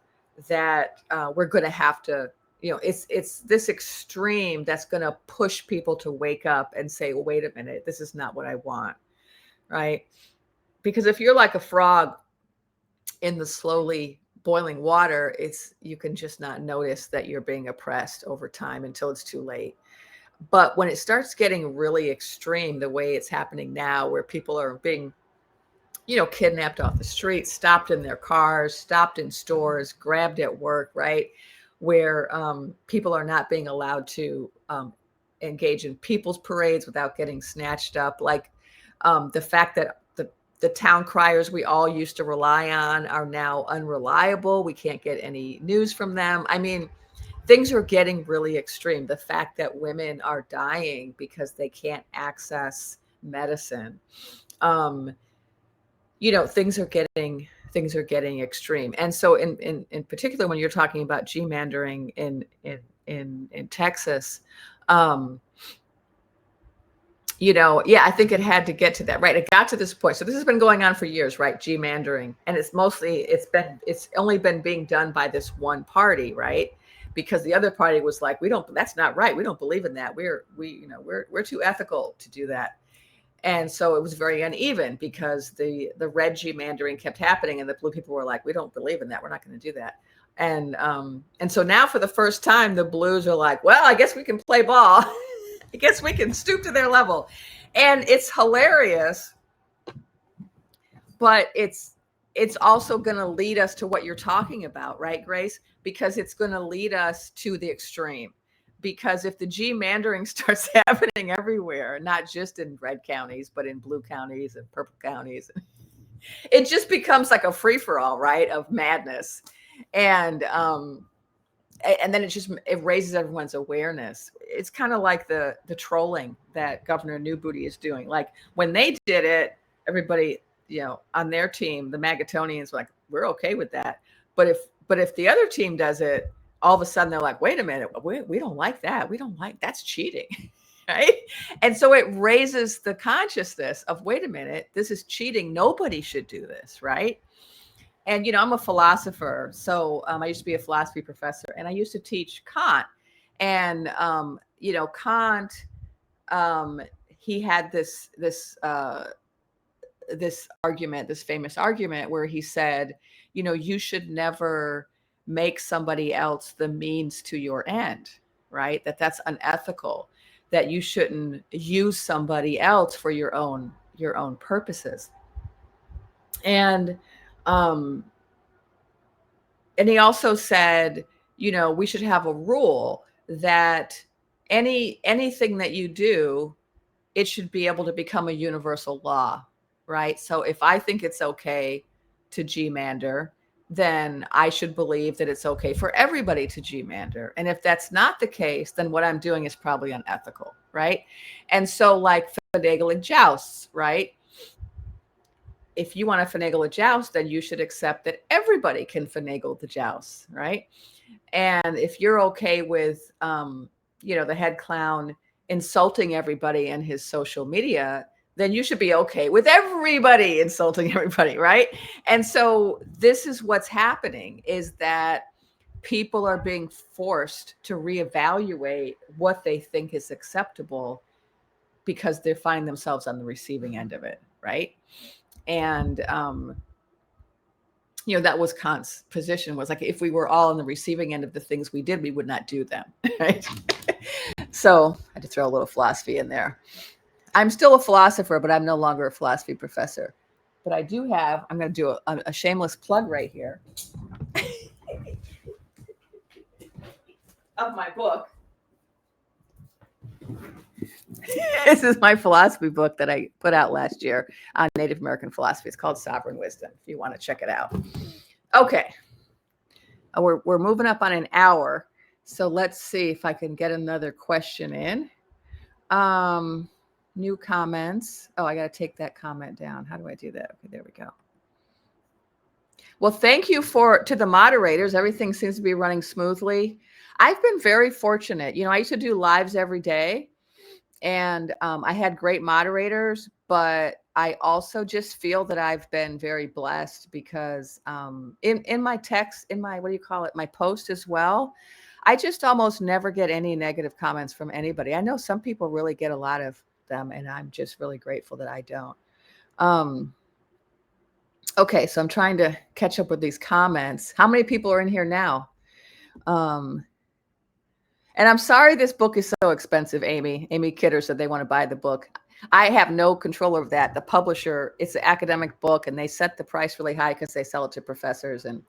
that we're going to have to, it's this extreme that's going to push people to wake up and say, well, wait a minute, this is not what I want, right? Because if you're like a frog in the slowly boiling water, you can just not notice that you're being oppressed over time until it's too late. But when it starts getting really extreme, the way it's happening now, where people are being, kidnapped off the street, stopped in their cars, stopped in stores, grabbed at work, right? Where people are not being allowed to engage in people's parades without getting snatched up. Like the fact that the town criers we all used to rely on are now unreliable. We can't get any news from them. I mean, things are getting really extreme. The fact that women are dying because they can't access medicine. Things are getting extreme. And so in particular, when you're talking about gerrymandering in Texas, I think it had to get to that, right? It got to this point. So this has been going on for years, right? Gerrymandering. And it's only been being done by this one party, right? Because the other party was like, that's not right. We don't believe in that. We're too ethical to do that. And so it was very uneven because the red gerrymandering kept happening and the blue people were like, we don't believe in that. We're not going to do that. And so now for the first time, the blues are like, well, I guess we can play ball. I guess we can stoop to their level. And it's hilarious, but it's also going to lead us to what you're talking about, right, Grace? Because it's going to lead us to the extreme. Because if the gerrymandering starts happening everywhere, not just in red counties, but in blue counties and purple counties, it just becomes like a free-for-all, right, of madness. And then it raises everyone's awareness. It's kind of like the trolling that Governor Newbooty is doing. Like when they did it, everybody, on their team, the Magatonians were like, we're okay with that. But if the other team does it, all of a sudden they're like, wait a minute, we don't like that. That's cheating. Right. And so it raises the consciousness of, wait a minute, this is cheating. Nobody should do this. Right. And, I'm a philosopher. So I used to be a philosophy professor and I used to teach Kant. And, Kant, he had this argument, this famous argument where he said, you should never make somebody else the means to your end, right? That's unethical, that you shouldn't use somebody else for your own purposes. And he also said, we should have a rule that anything that you do, it should be able to become a universal law, right? So if I think it's okay to gerrymander, then I should believe that it's okay for everybody to gerrymander. And if that's not the case, then what I'm doing is probably unethical, right? And so like finagling jousts, right? If you want to finagle a joust, then you should accept that everybody can finagle the joust, right? And if you're okay with, the head clown insulting everybody in his social media, then you should be okay with everybody insulting everybody, right? And so this is what's happening, is that people are being forced to reevaluate what they think is acceptable because they find themselves on the receiving end of it, right? And that was Kant's position, was like, if we were all on the receiving end of the things we did, we would not do them, right? So I had to throw a little philosophy in there. I'm still a philosopher, but I'm no longer a philosophy professor. But I'm going to do a shameless plug right here of my book. This is my philosophy book that I put out last year on Native American philosophy. It's called Sovereign Wisdom, if you want to check it out. Okay. We're moving up on an hour. So let's see if I can get another question in. New comments. Oh, I got to take that comment down. How do I do that? Okay, there we go. Well, thank you to the moderators. Everything seems to be running smoothly. I've been very fortunate. I used to do lives every day, and I had great moderators, but I also just feel that I've been very blessed because in my text, in my, my post as well, I just almost never get any negative comments from anybody. I know some people really get a lot of them, and I'm just really grateful that I don't. Okay, so I'm trying to catch up with these comments. How many people are in here now? Um, and I'm sorry this book is so expensive, Amy. Amy Kidder said they want to buy the book. I have no control over that. The publisher, it's an academic book, and they set the price really high because they sell it to professors. And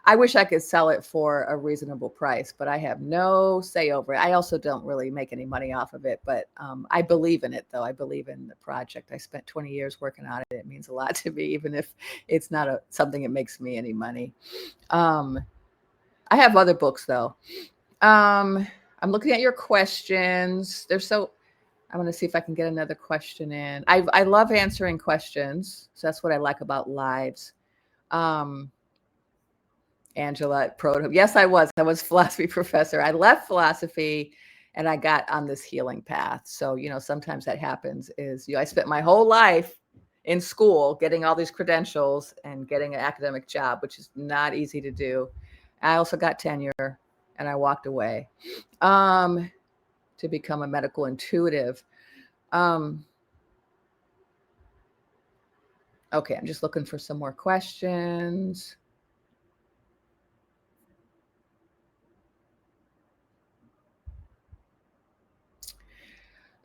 I wish I could sell it for a reasonable price, but I have no say over it. I also don't really make any money off of it, but I believe in it, though. I believe in the project. I spent 20 years working on it. It means a lot to me, even if it's not something that makes me any money. I have other books, though. I'm looking at your questions. I want to see if I can get another question in. I love answering questions. So that's what I like about lives. Angela at Proto. Yes, I was. I was a philosophy professor. I left philosophy and I got on this healing path. So, sometimes that happens is, I spent my whole life in school getting all these credentials and getting an academic job, which is not easy to do. I also got tenure and I walked away to become a medical intuitive. Okay, I'm just looking for some more questions.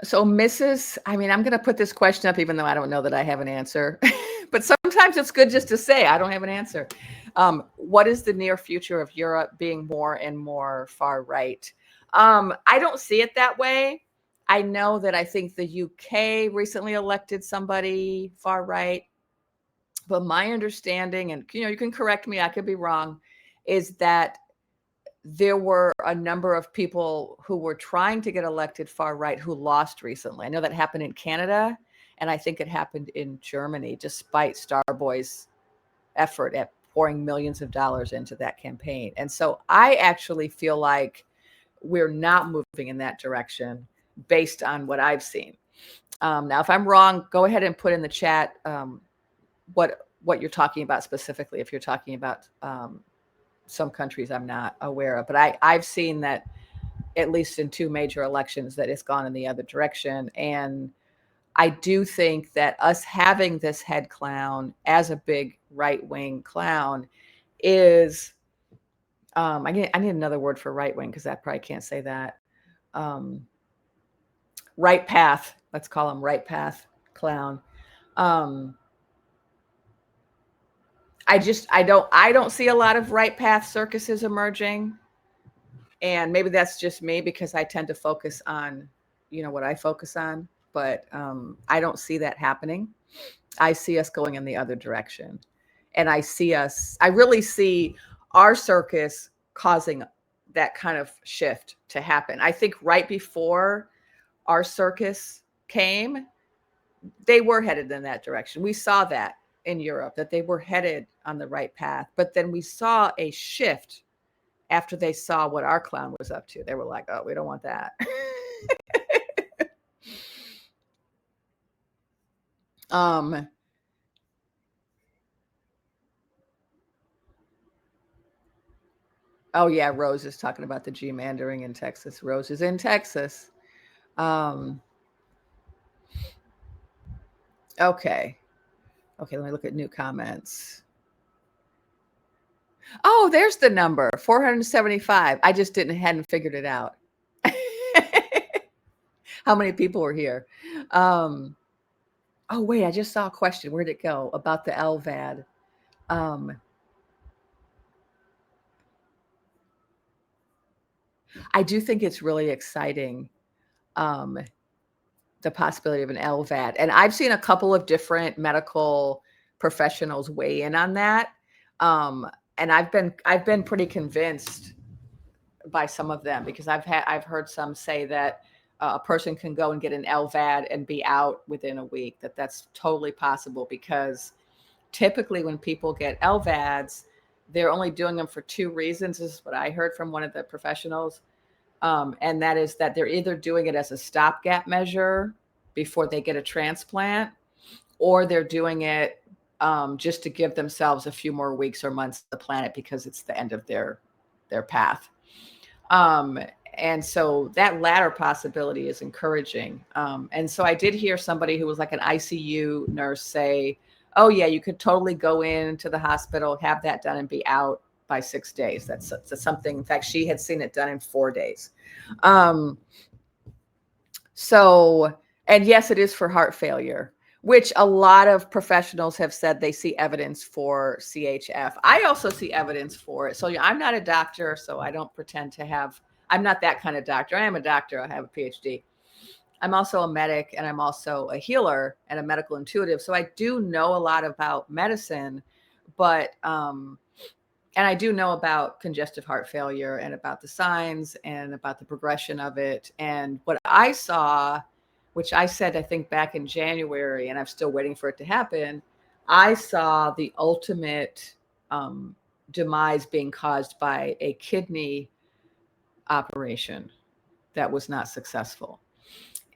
So I'm going to put this question up even though I don't know that I have an answer. But sometimes it's good just to say, I don't have an answer. What is the near future of Europe being more and more far right? I don't see it that way. I know that I think the UK recently elected somebody far right. But my understanding, and you can correct me, I could be wrong, is that there were a number of people who were trying to get elected far right who lost recently. I know that happened in Canada, and I think it happened in Germany, despite Starboy's effort at pouring millions of dollars into that campaign. And so I actually feel like we're not moving in that direction based on what I've seen. Now, if I'm wrong, go ahead and put in the chat what you're talking about specifically, if you're talking about some countries I'm not aware of, but I've seen that at least in two major elections that it's gone in the other direction. And I do think that us having this head clown as a big right-wing clown is, I need another word for right-wing because I probably can't say that. Right path, let's call him right path clown. I don't see a lot of right path circuses emerging. And maybe that's just me because I tend to focus on, what I focus on, but I don't see that happening. I see us going in the other direction. And I really see our circus causing that kind of shift to happen. I think right before our circus came, they were headed in that direction. We saw that in Europe, that they were headed on the right path. But then we saw a shift after they saw what our clown was up to. They were like, oh, we don't want that. Oh yeah, Rose is talking about the G-mandering in Texas. Rose is in Texas. Okay, let me look at new comments. Oh, there's the number, 475. I just hadn't figured it out. How many people were here? Oh wait, I just saw a question. Where'd it go? About the LVAD. I do think it's really exciting, the possibility of an LVAD. And I've seen a couple of different medical professionals weigh in on that. And I've been pretty convinced by some of them because I've heard some say that a person can go and get an LVAD and be out within a week, that's totally possible because typically when people get LVADs, they're only doing them for two reasons. This is what I heard from one of the professionals. And that is that they're either doing it as a stopgap measure before they get a transplant, or they're doing it just to give themselves a few more weeks or months on the planet because it's the end of their path. And so that latter possibility is encouraging. And so I did hear somebody who was like an ICU nurse say, oh yeah, you could totally go into the hospital, have that done, and be out by 6 days. That's something. In fact, she had seen it done in 4 days. So, and yes, it is for heart failure, which a lot of professionals have said they see evidence for CHF. I also see evidence for it. So I'm not a doctor, so I don't pretend to have, I'm not that kind of doctor. I am a doctor. I have a PhD. I'm also a medic, and I'm also a healer and a medical intuitive. So I do know a lot about medicine, but, and I do know about congestive heart failure and about the signs and about the progression of it. And what I saw, which I said, I think back in January, and I'm still waiting for it to happen, I saw the ultimate demise being caused by a kidney operation that was not successful.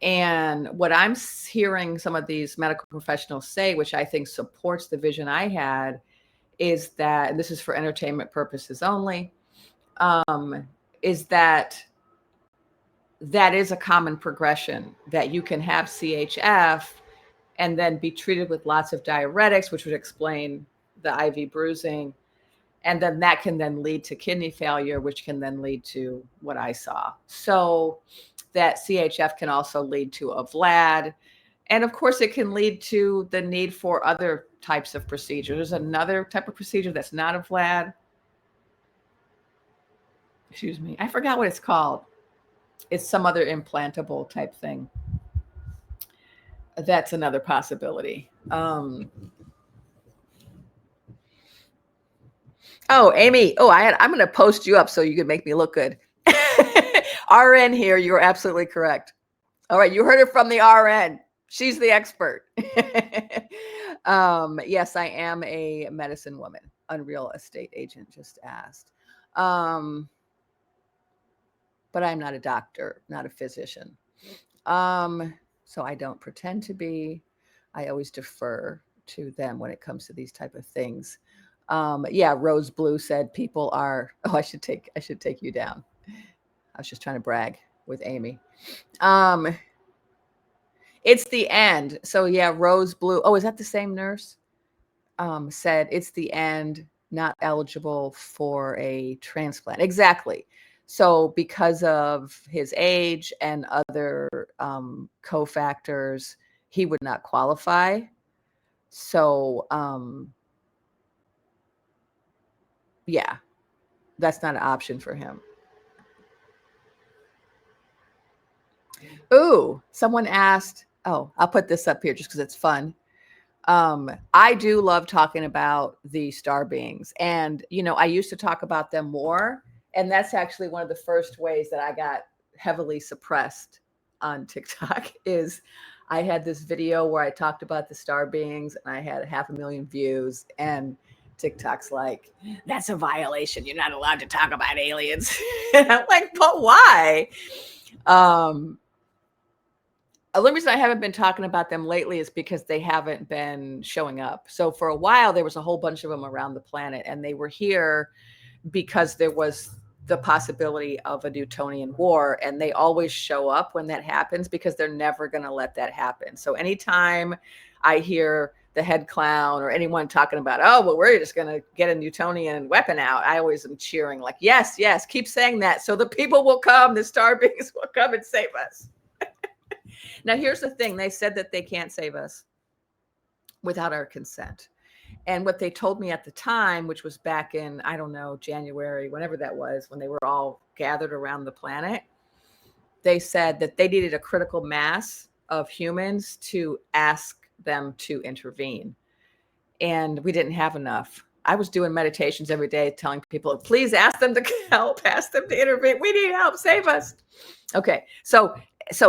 And what I'm hearing some of these medical professionals say, which I think supports the vision I had, is that, and this is for entertainment purposes only, is that is a common progression, that you can have CHF and then be treated with lots of diuretics, which would explain the IV bruising. And then that can then lead to kidney failure, which can then lead to what I saw. So that CHF can also lead to a VLAD. And of course, it can lead to the need for other types of procedures. There's another type of procedure that's not a VLAD. Excuse me. I forgot what it's called. It's some other implantable type thing. That's another possibility. Oh, Amy. Oh, I'm going to post you up so you can make me look good. RN here. You're absolutely correct. All right. You heard it from the RN. She's the expert. Yes, I am a medicine woman. Unreal estate agent just asked. But I'm not a doctor, not a physician. So I don't pretend to be. I always defer to them when it comes to these type of things. Yeah, Rose Blue said people are, oh, I should take you down. I was just trying to brag with Amy. It's the end. So yeah, Rose Blue. Oh, is that the same nurse? Said it's the end, not eligible for a transplant. Exactly. So because of his age and other cofactors, he would not qualify. So yeah, that's not an option for him. Ooh, someone asked, oh, I'll put this up here just because it's fun. I do love talking about the star beings, and I used to talk about them more, and that's actually one of the first ways that I got heavily suppressed on TikTok. Is I had this video where I talked about the star beings, and I had 500,000 views, and TikTok's like, that's a violation, you're not allowed to talk about aliens. And I'm like, but why? The only reason I haven't been talking about them lately is because they haven't been showing up. So for a while, there was a whole bunch of them around the planet, and they were here because there was the possibility of a Newtonian war, and they always show up when that happens because they're never going to let that happen. So anytime I hear the head clown or anyone talking about, oh, well, we're just going to get a Newtonian weapon out, I always am cheering like, yes, yes, keep saying that. So the people will come, the star beings will come and save us. Now, here's the thing. They said that they can't save us without our consent. And what they told me at the time, which was back in, I don't know, January, whenever that was, when they were all gathered around the planet, they said that they needed a critical mass of humans to ask them to intervene. And we didn't have enough. I was doing meditations every day telling people, please ask them to help, ask them to intervene. We need help, save us. Okay, so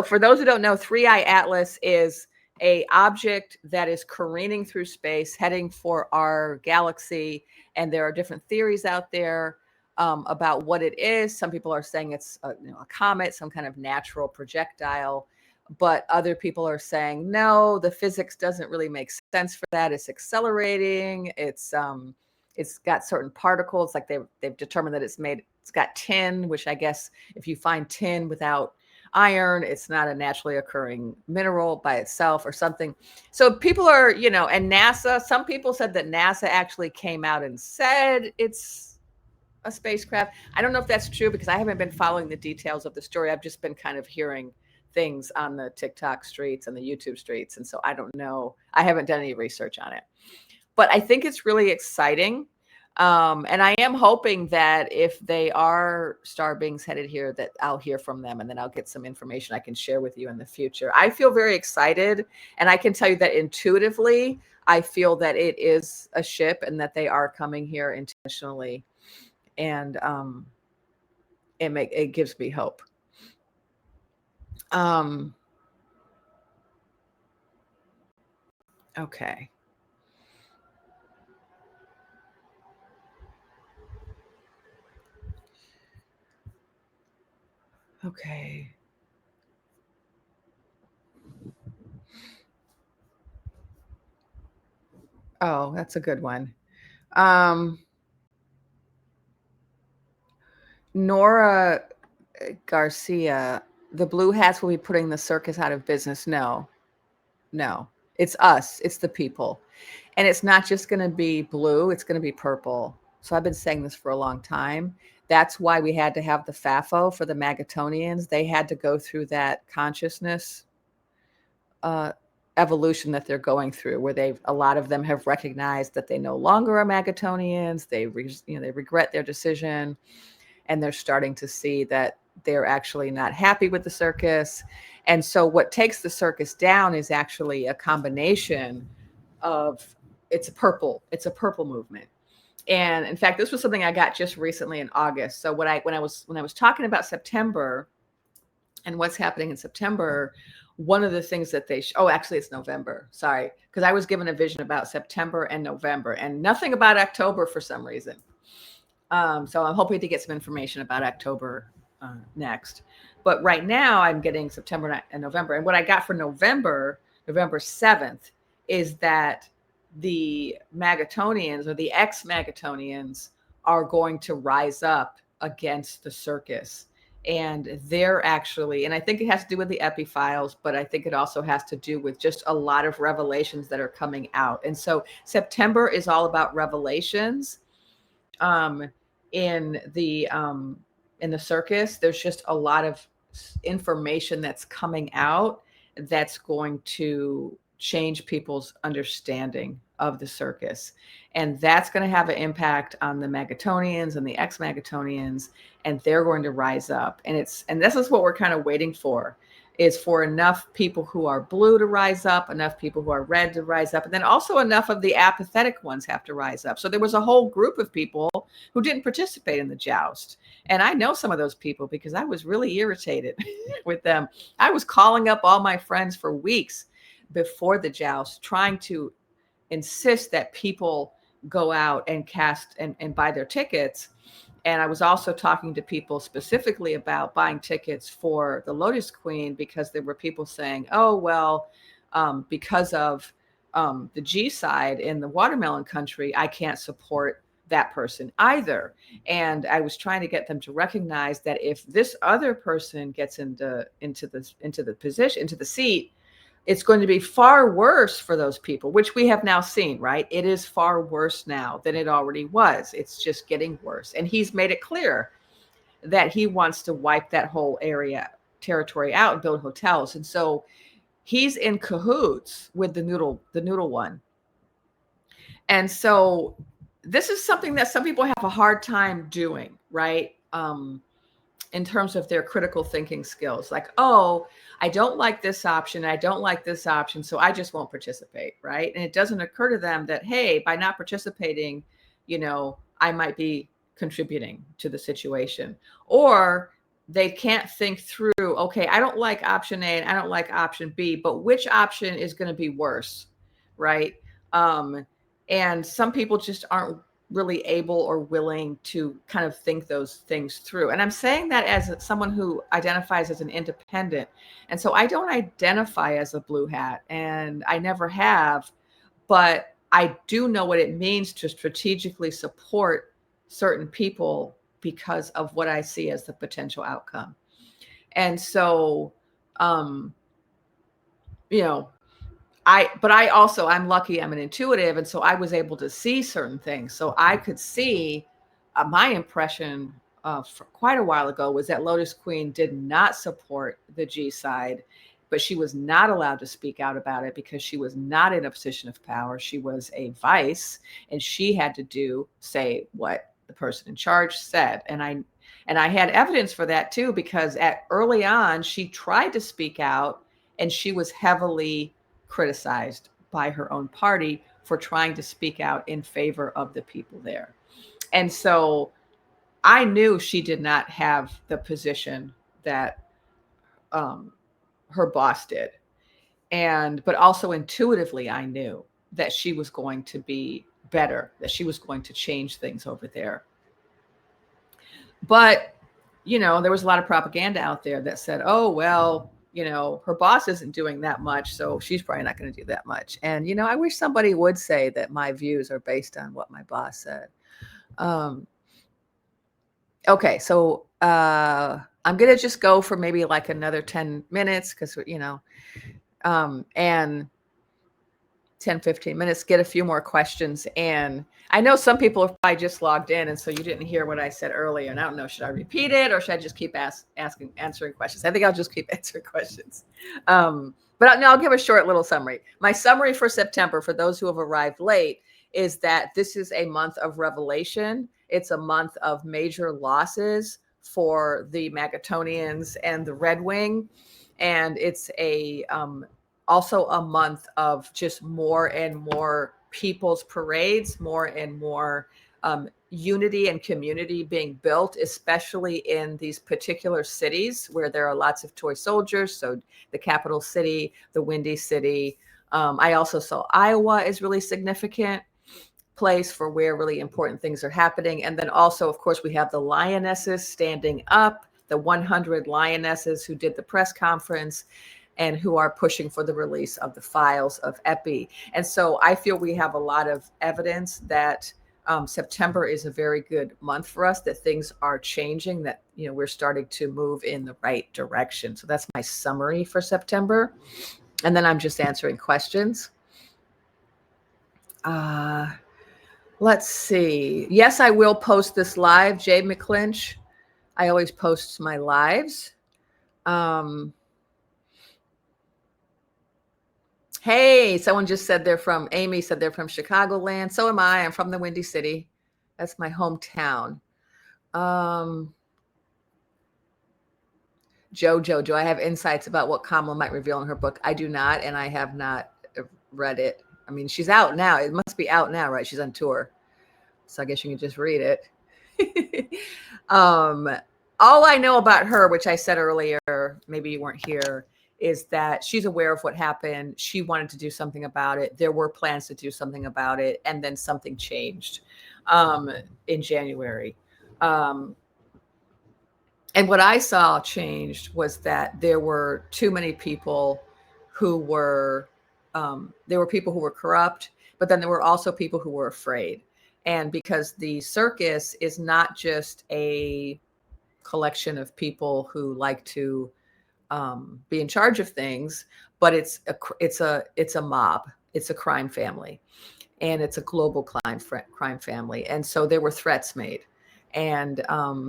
for those who don't know, 3i Atlas is a object that is careening through space, heading for our galaxy. And there are different theories out there about what it is. Some people are saying it's a comet, some kind of natural projectile. But other people are saying, no, the physics doesn't really make sense for that. It's accelerating. It's got certain particles, like they've determined that it's got tin, which I guess if you find tin without iron. It's not a naturally occurring mineral by itself or something. So people are, and NASA, some people said that NASA actually came out and said it's a spacecraft. I don't know if that's true because I haven't been following the details of the story. I've just been kind of hearing things on the TikTok streets and the YouTube streets. And so I don't know. I haven't done any research on it. But I think it's really exciting. And I am hoping that if they are star beings headed here, that I'll hear from them and then I'll get some information I can share with you in the future. I feel very excited. And I can tell you that intuitively, I feel that it is a ship and that they are coming here intentionally. And it gives me hope. Okay. Okay. Oh, that's a good one. Nora Garcia, the blue hats will be putting the circus out of business. No, it's us. It's the people. And it's not just going to be blue, it's going to be purple. So I've been saying this for a long time. That's why we had to have the FAFO for the Magatonians. They had to go through that consciousness evolution that they're going through, where a lot of them have recognized that they no longer are Magatonians. They regret their decision, and they're starting to see that they're actually not happy with the circus. And so what takes the circus down is actually a combination of it's a purple movement. And in fact, this was something I got just recently in August. So when I was talking about September and what's happening in September, one of the things that actually it's November, sorry, because I was given a vision about September and November and nothing about October for some reason. So I'm hoping to get some information about October next. But right now I'm getting September and November. And what I got for November 7th, is that the Magatonians or the ex-Magatonians are going to rise up against the circus. And they're actually, and I think it has to do with the epiphiles, but I think it also has to do with just a lot of revelations that are coming out. And so September is all about revelations. In the circus, there's just a lot of information that's coming out that's going to change people's understanding of the circus. And that's going to have an impact on the Magatonians and the ex-Magatonians, and they're going to rise up. And this is what we're kind of waiting for, is for enough people who are blue to rise up, enough people who are red to rise up, and then also enough of the apathetic ones have to rise up. So there was a whole group of people who didn't participate in the joust. And I know some of those people because I was really irritated with them. I was calling up all my friends for weeks before the joust, trying to insist that people go out and cast and buy their tickets. And I was also talking to people specifically about buying tickets for the Lotus Queen, because there were people saying, oh, well, because of the G side in the watermelon country, I can't support that person either. And I was trying to get them to recognize that if this other person gets into the seat, it's going to be far worse for those people, which we have now seen, right? It is far worse now than it already was. It's just getting worse. And he's made it clear that he wants to wipe that whole territory out and build hotels. And so he's in cahoots with the noodle one. And so this is something that some people have a hard time doing, right? In terms of their critical thinking skills, like, oh, I don't like this option, I don't like this option, so I just won't participate, right? And it doesn't occur to them that, hey, by not participating, I might be contributing to the situation. Or they can't think through, okay, I don't like option A and I don't like option B, but which option is going to be worse, right? And some people just aren't really able or willing to kind of think those things through. And I'm saying that as someone who identifies as an independent. And so I don't identify as a blue hat, and I never have, but I do know what it means to strategically support certain people because of what I see as the potential outcome. And so, um, you know, I'm lucky, I'm an intuitive. And so I was able to see certain things. So I could see my impression for quite a while ago was that Lotus Queen did not support the G side, but she was not allowed to speak out about it because she was not in a position of power. She was a vice, and she had to say what the person in charge said. And I had evidence for that too, because early on, she tried to speak out and she was heavily criticized by her own party for trying to speak out in favor of the people there. And so I knew she did not have the position that her boss did. But also intuitively, I knew that she was going to be better, that she was going to change things over there. But, there was a lot of propaganda out there that said, oh, well, her boss isn't doing that much, so she's probably not going to do that much. And, I wish somebody would say that my views are based on what my boss said. Okay, so I'm going to just go for maybe like another 10 minutes because, and 10, 15 minutes, get a few more questions. And I know some people have probably just logged in, and so you didn't hear what I said earlier. And I don't know, should I repeat it or should I just keep answering questions? I think I'll just keep answering questions. But I'll give a short little summary. My summary for September, for those who have arrived late, is that this is a month of revelation. It's a month of major losses for the Magatonians and the Red Wing. And it's also a month of just more and more people's parades, more and more unity and community being built, especially in these particular cities where there are lots of toy soldiers. So the capital city, the Windy City. I also saw Iowa is really significant place for where really important things are happening. And then also, of course, we have the lionesses standing up, the 100 lionesses who did the press conference and who are pushing for the release of the files of Epi. And so I feel we have a lot of evidence that September is a very good month for us, that things are changing, that, we're starting to move in the right direction. So that's my summary for September. And then I'm just answering questions. Let's see. Yes, I will post this live. Jay McClinch. I always post my lives. Hey, someone just said Amy said they're from Chicagoland. So am I. I'm from the Windy City. That's my hometown. Jojo, do I have insights about what Kamala might reveal in her book? I do not, and I have not read it. I mean, she's out now. It must be out now, right? She's on tour. So I guess you can just read it. All I know about her, which I said earlier, maybe you weren't here, is that she's aware of what happened. She wanted to do something about it. There were plans to do something about it. And then something changed in January. And what I saw changed was that there were too many people who were, there were people who were corrupt, but then there were also people who were afraid. And because the circus is not just a collection of people who like to be in charge of things, but it's a mob. It's a crime family, and it's a global crime family. And so there were threats made, and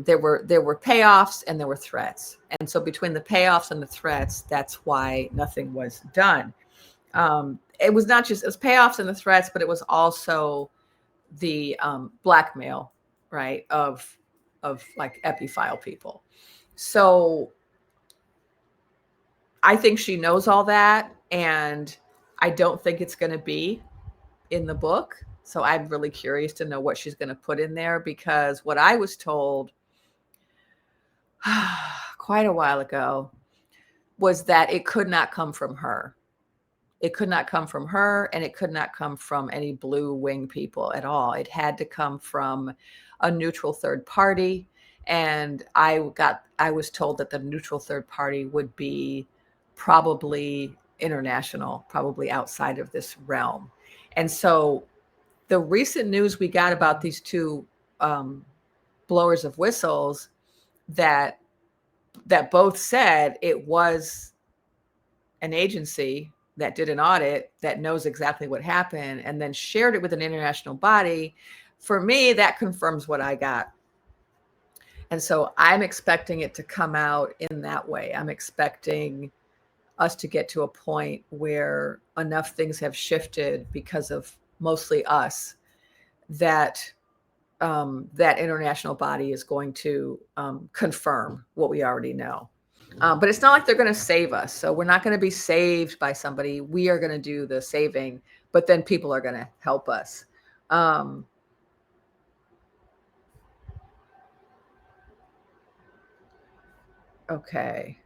there were payoffs and there were threats. And so between the payoffs and the threats, that's why nothing was done. It was not just, it was payoffs and the threats, but it was also the blackmail, right, of like Epi-file people. So I think she knows all that, and I don't think it's going to be in the book. So I'm really curious to know what she's going to put in there, because what I was told quite a while ago was that it could not come from her. It could not come from her, and it could not come from any blue wing people at all. It had to come from a neutral third party. And I was told that the neutral third party would be probably international, probably outside of this realm. And so the recent news we got about these two blowers of whistles that that both said it was an agency that did an audit that knows exactly what happened and then shared it with an international body. For me, that confirms what I got. And so I'm expecting it to come out in that way. I'm expecting us to get to a point where enough things have shifted because of mostly us that that international body is going to confirm what we already know. But it's not like they're going to save us. So we're not going to be saved by somebody. We are going to do the saving, but then people are going to help us. Okay.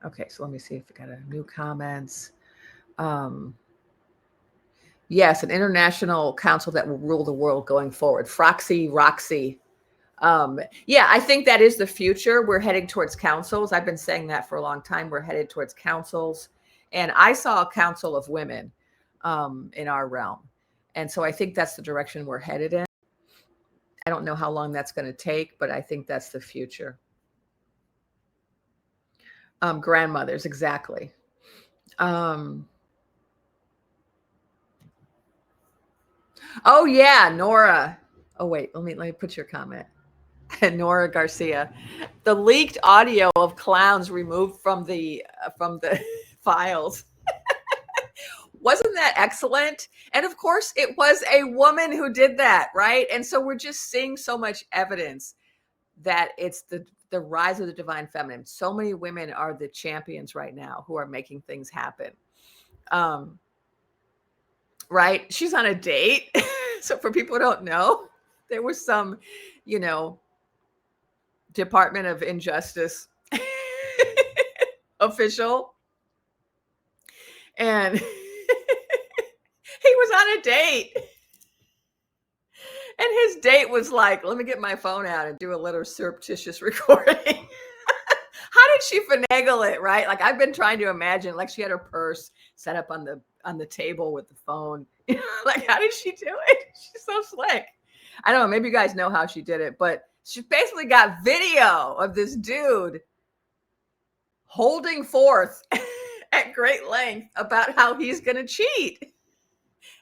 Okay, so let me see if we got a new comments. Yes, an international council that will rule the world going forward. Froxy, Roxy. Yeah, I think that is the future. We're heading towards councils. I've been saying that for a long time. We're headed towards councils. And I saw a council of women in our realm. And so I think that's the direction we're headed in. I don't know how long that's going to take, but I think that's the future. Grandmothers, exactly. Oh yeah, Nora. Oh wait, let me put your comment. Nora Garcia. The leaked audio of clowns removed from the files. Wasn't that excellent? And of course, it was a woman who did that, right? And so we're just seeing so much evidence that it's the rise of the divine feminine. So many women are the champions right now who are making things happen. Right? She's on a date. So for people who don't know, there was some, Department of Injustice official. And he was on a date. And his date was like, let me get my phone out and do a little surreptitious recording. How did she finagle it, right? Like I've been trying to imagine, like she had her purse set up on the table with the phone. Like how did she do it? She's so slick. I don't know, maybe you guys know how she did it, but she basically got video of this dude holding forth at great length about how he's going to cheat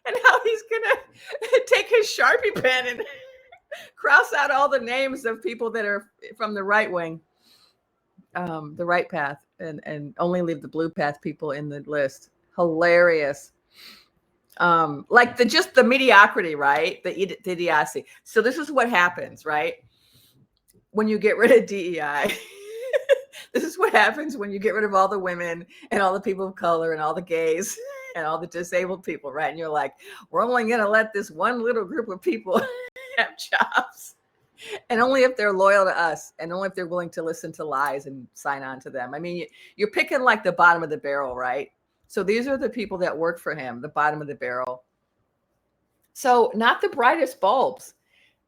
and how he's going to take his Sharpie pen and cross out all the names of people that are from the right wing, the right path, and only leave the blue path people in the list. Hilarious. Like the mediocrity, right? The idiocy. So this is what happens, right? When you get rid of DEI. This is what happens when you get rid of all the women and all the people of color and all the gays and all the disabled people, right? And you're like, we're only going to let this one little group of people have jobs. And only if they're loyal to us and only if they're willing to listen to lies and sign on to them. I mean, you're picking like the bottom of the barrel, right? So these are the people that work for him, the bottom of the barrel. So not the brightest bulbs.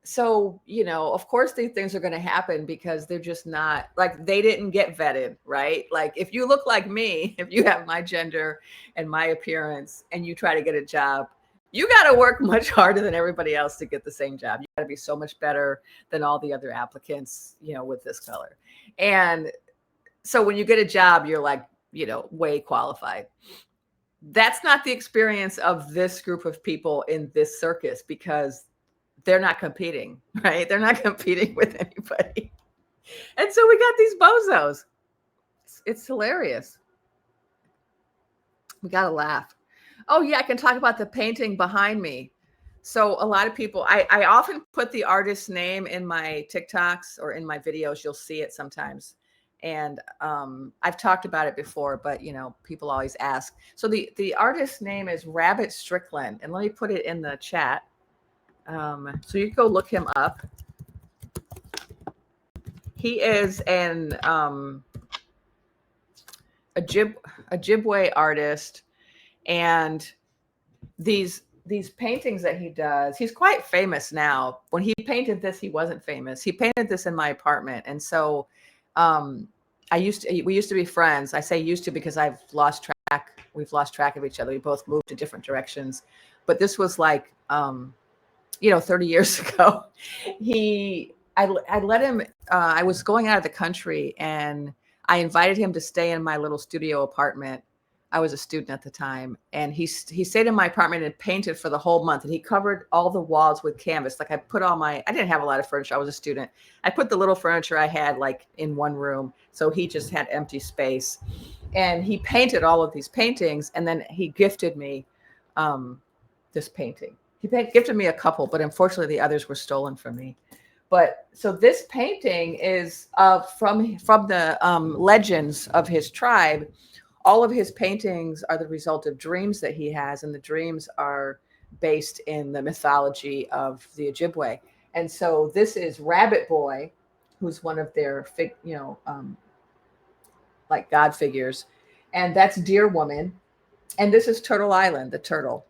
So, of course these things are going to happen because they're just not like, they didn't get vetted, right? Like if you look like me, if you have my gender and my appearance and you try to get a job, you got to work much harder than everybody else to get the same job. You got to be so much better than all the other applicants, with this color. And so when you get a job, you're like, way qualified. That's not the experience of this group of people in this circus because they're not competing, right? They're not competing with anybody. And so we got these bozos. It's hilarious. We got to laugh. Oh yeah, I can talk about the painting behind me. So a lot of people, I often put the artist's name in my TikToks or in my videos. You'll see it sometimes. And I've talked about it before, but people always ask. So the artist's name is Rabbit Strickland. And let me put it in the chat. So you can go look him up. He is an Ojibwe artist, and these paintings that he does, he's quite famous now. When he painted this, he wasn't famous. He painted this in my apartment, and so we used to be friends. I say used to because I've lost track. We've lost track of each other. We both moved to different directions, but this was like 30 years ago. He I let him, I was going out of the country and I invited him to stay in my little studio apartment. I was a student at the time, and he stayed in my apartment and painted for the whole month. And he covered all the walls with canvas. Like I put all my, I didn't have a lot of furniture. I was a student. I put the little furniture I had like in one room. So he just had empty space, and he painted all of these paintings. And then he gifted me this painting. He gifted me a couple, but unfortunately the others were stolen from me. But so this painting is from the legends of his tribe. All of his paintings are the result of dreams that he has, and the dreams are based in the mythology of the Ojibwe. And so this is Rabbit Boy, who's one of their like god figures, and that's Deer Woman, and this is Turtle Island, the turtle.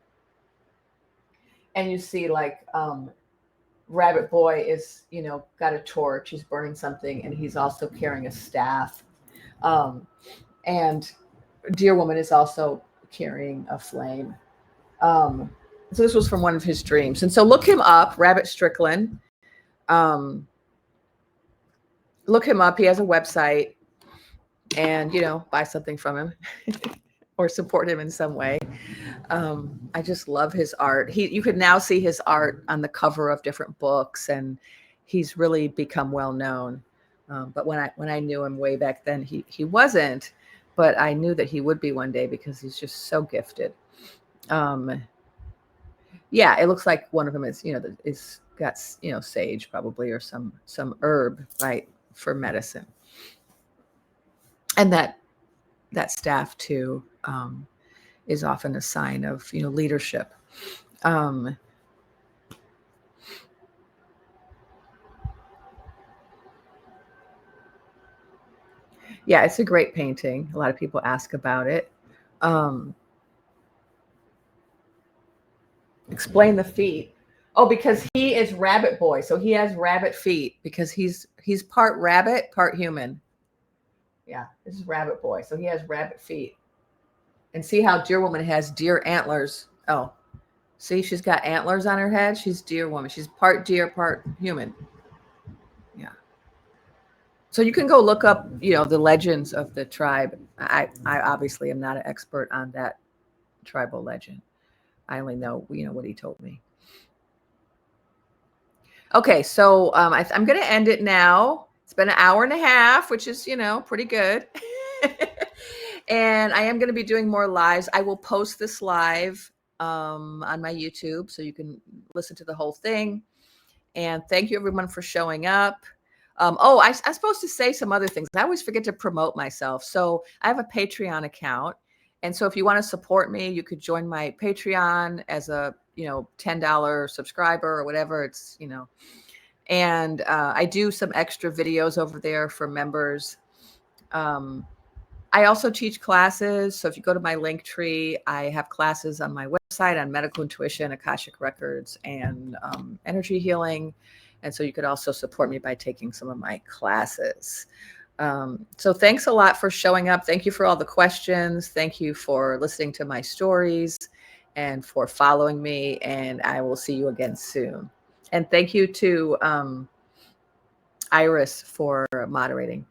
And you see like Rabbit Boy is, got a torch. He's burning something, and he's also carrying a staff. And Deer Woman is also carrying a flame. So this was from one of his dreams. And so look him up, Rabbit Strickland. Look him up. He has a website, and, buy something from him or support him in some way. I just love his art. You could now see his art on the cover of different books, and he's really become well known. But when I knew him way back then, he wasn't, but I knew that he would be one day because he's just so gifted. Yeah, it looks like one of them is, is got, sage probably, or some herb, right, for medicine. And that staff too, is often a sign of, leadership. Yeah, it's a great painting. A lot of people ask about it. Explain the feet. Oh, because he is Rabbit Boy, so he has rabbit feet because he's part rabbit, part human. Yeah, this is Rabbit Boy, so he has rabbit feet. And see how Deer Woman has deer antlers. Oh, see, she's got antlers on her head. She's Deer Woman. She's part deer, part human. Yeah. So you can go look up, the legends of the tribe. I obviously am not an expert on that tribal legend. I only know, what he told me. Okay, so I'm going to end it now. It's been an hour and a half, which is, pretty good. And I am going to be doing more lives. I will post this live on my YouTube, so you can listen to the whole thing. And thank you, everyone, for showing up. I'm supposed to say some other things. I always forget to promote myself. So I have a Patreon account. And so if you want to support me, you could join my Patreon as a, $10 subscriber or whatever. It's, and I do some extra videos over there for members. I also teach classes. So if you go to my link tree, I have classes on my website on medical intuition, akashic records, and energy healing. And so you could also support me by taking some of my classes. So thanks a lot for showing up. Thank you for all the questions. Thank you for listening to my stories and for following me. And I will see you again soon. And thank you to Iris for moderating.